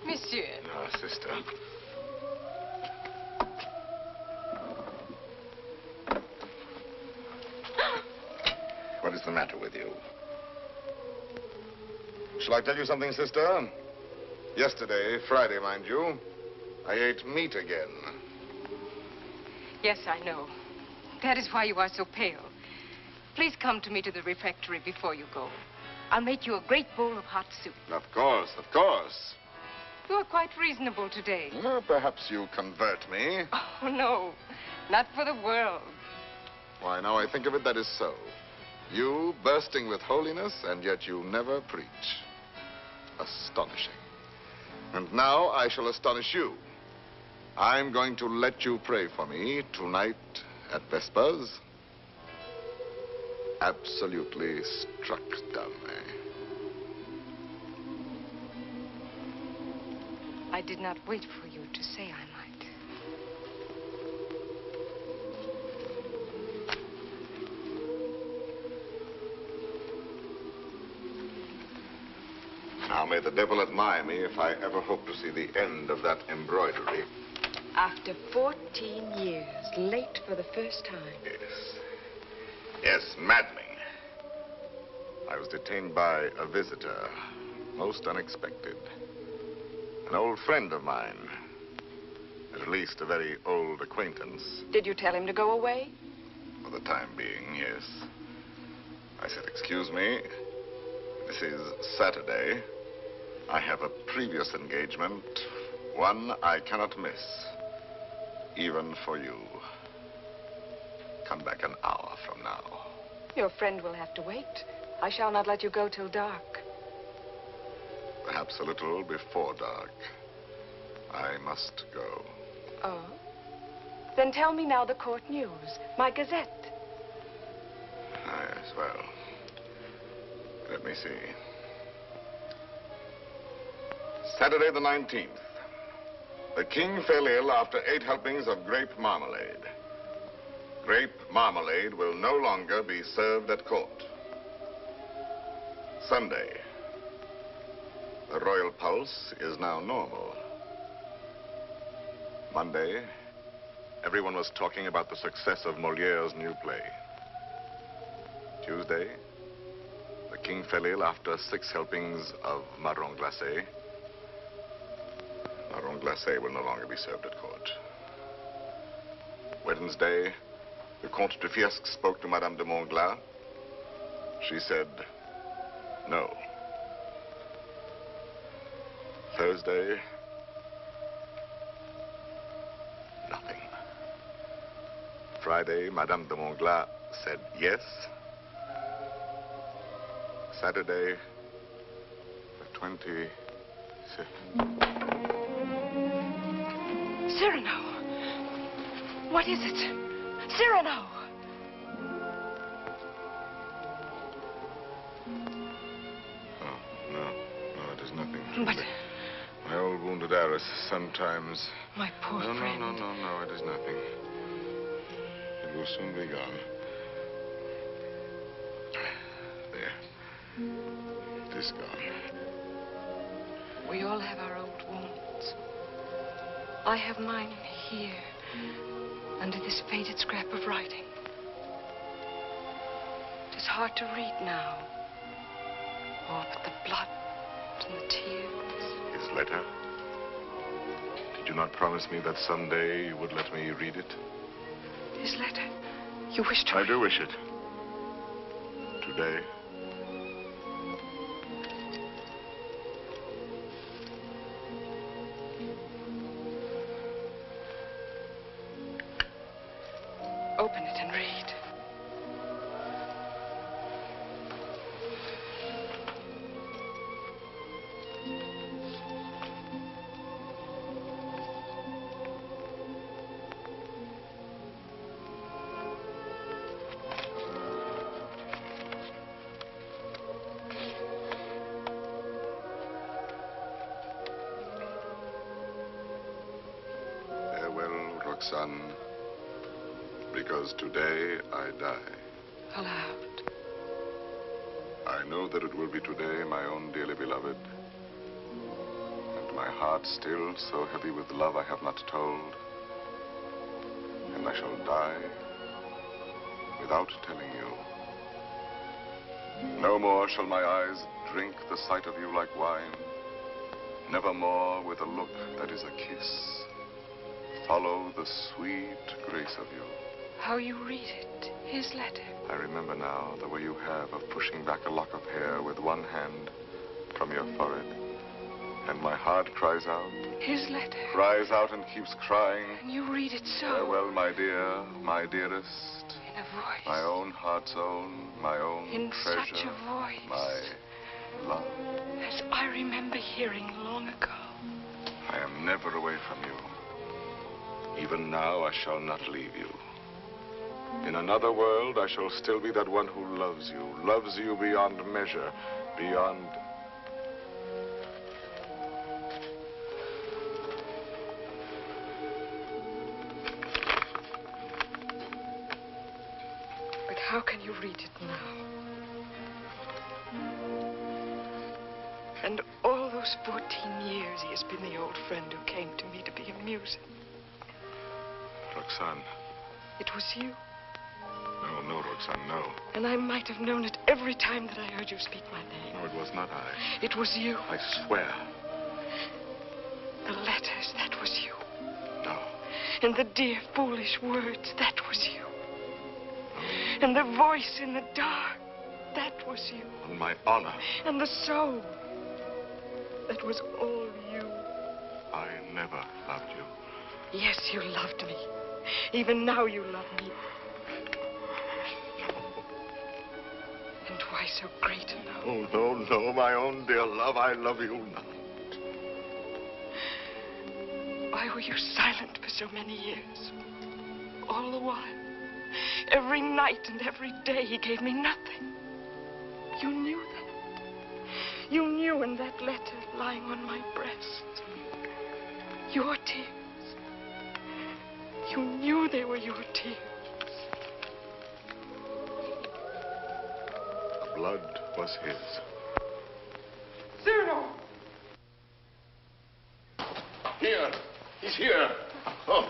Speaker 4: Monsieur.
Speaker 2: Ah, sister. What is the matter with you? Shall I tell you something, sister? Yesterday, Friday, mind you, I ate meat again.
Speaker 4: Yes, I know. That is why you are so pale. Please come to me to the refectory before you go. I'll make you a great bowl of hot soup.
Speaker 2: Of course, of course.
Speaker 4: You are quite reasonable today.
Speaker 2: Well, perhaps you convert me.
Speaker 4: Oh, no. Not for the world.
Speaker 2: Why, now I think of it, that is so. You bursting with holiness, and yet you never preach. Astonishing. And now I shall astonish you. I'm going to let you pray for me tonight at Vespers. Absolutely struck dumb, eh?
Speaker 4: I did not wait for you to say I might.
Speaker 2: Now, may the devil admire me if I ever hope to see the end of that embroidery.
Speaker 4: After 14 years, late for the first time.
Speaker 2: Yes. Yes, maddening. I was detained by a visitor, most unexpected. An old friend of mine. At least a very old acquaintance.
Speaker 4: Did you tell him to go away?
Speaker 2: For the time being, yes. I said, excuse me, this is Saturday. I have a previous engagement, one I cannot miss, even for you. Come back an hour from now.
Speaker 4: Your friend will have to wait. I shall not let you go till dark.
Speaker 2: Perhaps a little before dark. I must go.
Speaker 4: Oh? Then tell me now the court news. My Gazette.
Speaker 2: Ah, yes, well. Let me see. Saturday the 19th. The king fell ill after 8 helpings of grape marmalade. Grape marmalade will no longer be served at court. Sunday. The royal pulse is now normal. Monday, everyone was talking about the success of Moliere's new play. Tuesday, the king fell ill after 6 helpings of marron glacé. Marron glacé will no longer be served at court. Wednesday, the Comte de Fiesque spoke to Madame de Montglat. She said, no. Thursday, nothing. Friday, Madame de Montglat said yes. Saturday, the 26th.
Speaker 4: Cyrano! What is it? Cyrano!
Speaker 2: Oh, no, it is nothing.
Speaker 4: But...
Speaker 2: my old wounded heiress sometimes...
Speaker 4: My poor friend.
Speaker 2: No, it is nothing. It will soon be gone. There. It is gone.
Speaker 4: We all have our old wounds. I have mine here, under this faded scrap of writing. It is hard to read now. Oh, but the blood and the tears.
Speaker 2: His letter? Did you not promise me that someday you would let me read it?
Speaker 4: His letter? You wish to...
Speaker 2: I do wish it. Today.
Speaker 4: Open it and read.
Speaker 2: Roxanne, because today I die.
Speaker 4: Aloud.
Speaker 2: I know that it will be today, my own dearly beloved, and my heart still so heavy with love I have not told, and I shall die without telling you. No more shall my eyes drink the sight of you like wine. Nevermore with a look that is a kiss follow the sweet grace of you.
Speaker 4: How you read it, his letter.
Speaker 2: I remember now the way you have of pushing back a lock of hair with one hand from your forehead. And my heart cries out.
Speaker 4: His letter.
Speaker 2: Cries out and keeps crying.
Speaker 4: And you read it so.
Speaker 2: Farewell, my dear, my dearest.
Speaker 4: In a voice.
Speaker 2: My own heart's own, my own
Speaker 4: in
Speaker 2: treasure.
Speaker 4: In such a voice.
Speaker 2: My love.
Speaker 4: As I remember hearing long ago.
Speaker 2: I am never away from you. Even now I shall not leave you. In another world, I shall still be that one who loves you beyond measure, beyond...
Speaker 4: But how can you read it now? And all those 14 years he has been the old friend who came to me to be amusing.
Speaker 2: Roxanne.
Speaker 4: It was you.
Speaker 2: No, Roxanne, no.
Speaker 4: And I might have known it every time that I heard you speak my name.
Speaker 2: No, it was not I.
Speaker 4: It was you.
Speaker 2: I swear.
Speaker 4: The letters, that was you.
Speaker 2: No.
Speaker 4: And the dear, foolish words, that was you.
Speaker 2: No.
Speaker 4: And the voice in the dark, that was you.
Speaker 2: On my honor.
Speaker 4: And the soul, that was all you.
Speaker 2: I never loved you.
Speaker 4: Yes, you loved me. Even now you love me. And why so great a love?
Speaker 2: Oh, no, my own dear love, I love you not.
Speaker 4: Why were you silent for so many years? All the while. Every night and every day he gave me nothing. You knew that. You knew in that letter lying on my breast. Your tears. You knew they were your tears.
Speaker 2: The blood was his.
Speaker 4: Cyrano!
Speaker 15: Here. He's here. Oh,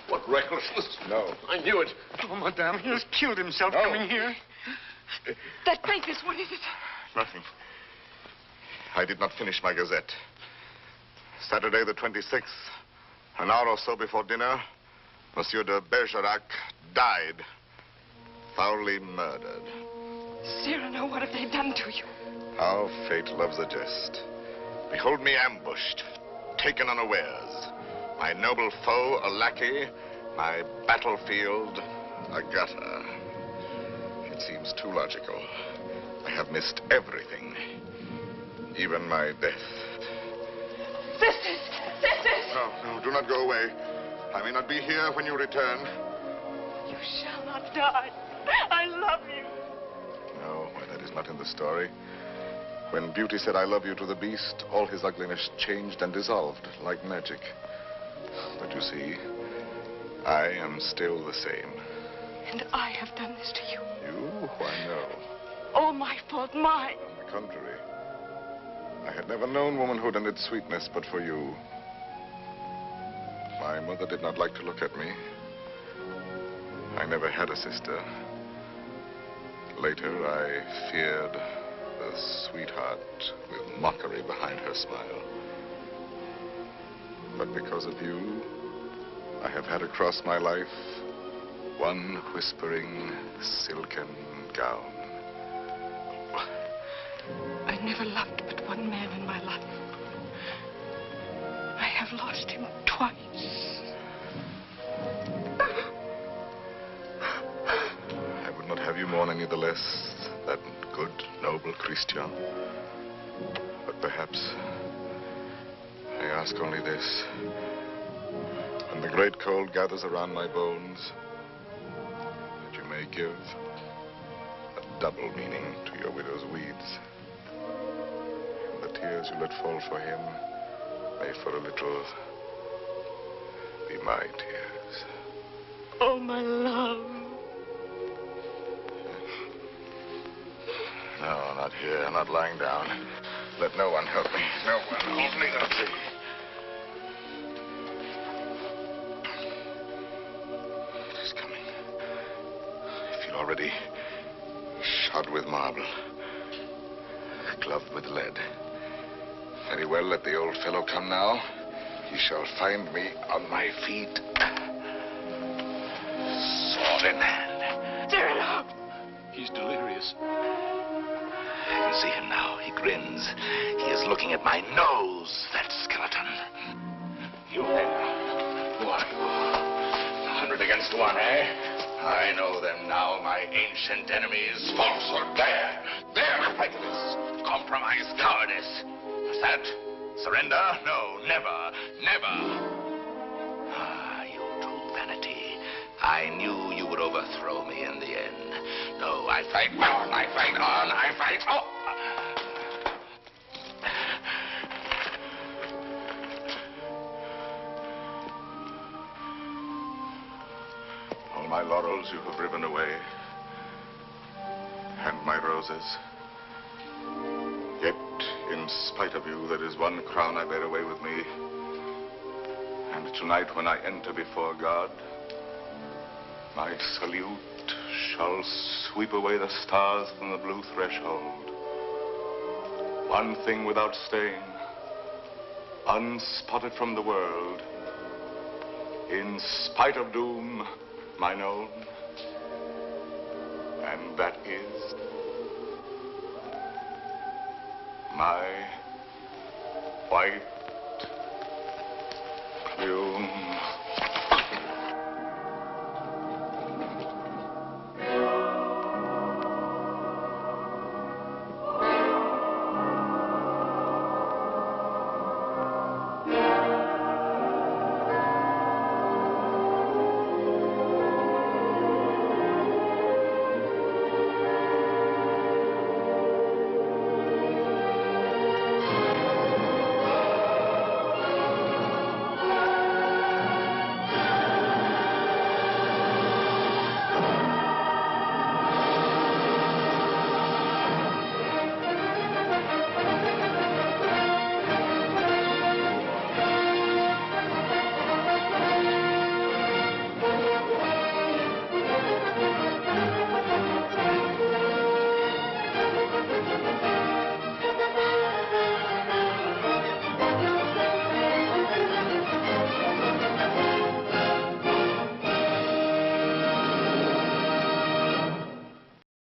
Speaker 15: what recklessness.
Speaker 2: No.
Speaker 15: I knew it.
Speaker 9: Oh, madame, he has killed himself coming here.
Speaker 4: That papers, what is it?
Speaker 2: Nothing. I did not finish my gazette. Saturday the 26th, an hour or so before dinner, Monsieur de Bergerac died. Foully murdered.
Speaker 4: Cyrano, what have they done to you?
Speaker 2: How fate loves a jest. Behold me ambushed, taken unawares. My noble foe, a lackey. My battlefield, a gutter. It seems too logical. I have missed everything. Even my death.
Speaker 4: Sisters! Sisters!
Speaker 2: No, do not go away. I may not be here when you return.
Speaker 4: You shall not die. I love you.
Speaker 2: No, well, that is not in the story. When Beauty said I love you to the beast, all his ugliness changed and dissolved like magic. But you see, I am still the same.
Speaker 4: And I have done this to you.
Speaker 2: You? Why, no.
Speaker 4: All my fault, mine.
Speaker 2: On the contrary. I had never known womanhood and its sweetness but for you. My mother did not like to look at me. I never had a sister. Later, I feared the sweetheart with mockery behind her smile. But because of you, I have had across my life one whispering silken gown.
Speaker 4: I never loved but one man in my life. I have lost him twice.
Speaker 2: I would not have you mourn any the less, that good, noble Christian. But perhaps I ask only this. When the great cold gathers around my bones, that you may give a double meaning to your widow's weeds. And the tears you let fall for him may for a little be my tears.
Speaker 4: Oh, my love.
Speaker 2: No, not here, not lying down. Let no one help me. No one. Only the sea. It is coming. I feel already shod with marble, gloved with lead. Very well, let the old fellow come now. He shall find me on my feet. Sword in hand.
Speaker 4: Cyrano!
Speaker 14: He's delirious. I can see him now. He grins. He is looking at my nose, that skeleton. You there. Who are you? 100 against 1, eh? I know them now, my ancient enemies. Falsehood. There. Prejudice. Compromise. Cowardice. What's that? Surrender? No, never. Ah, you true vanity. I knew you would overthrow me in the end. No, I fight on, I fight on, I fight on.
Speaker 2: All my laurels you have riven away, and my roses. Yet, in spite of you, there is one crown I bear away with me. And tonight, when I enter before God, my salute shall sweep away the stars from the blue threshold. One thing without stain, unspotted from the world, in spite of doom, mine own, and that is my white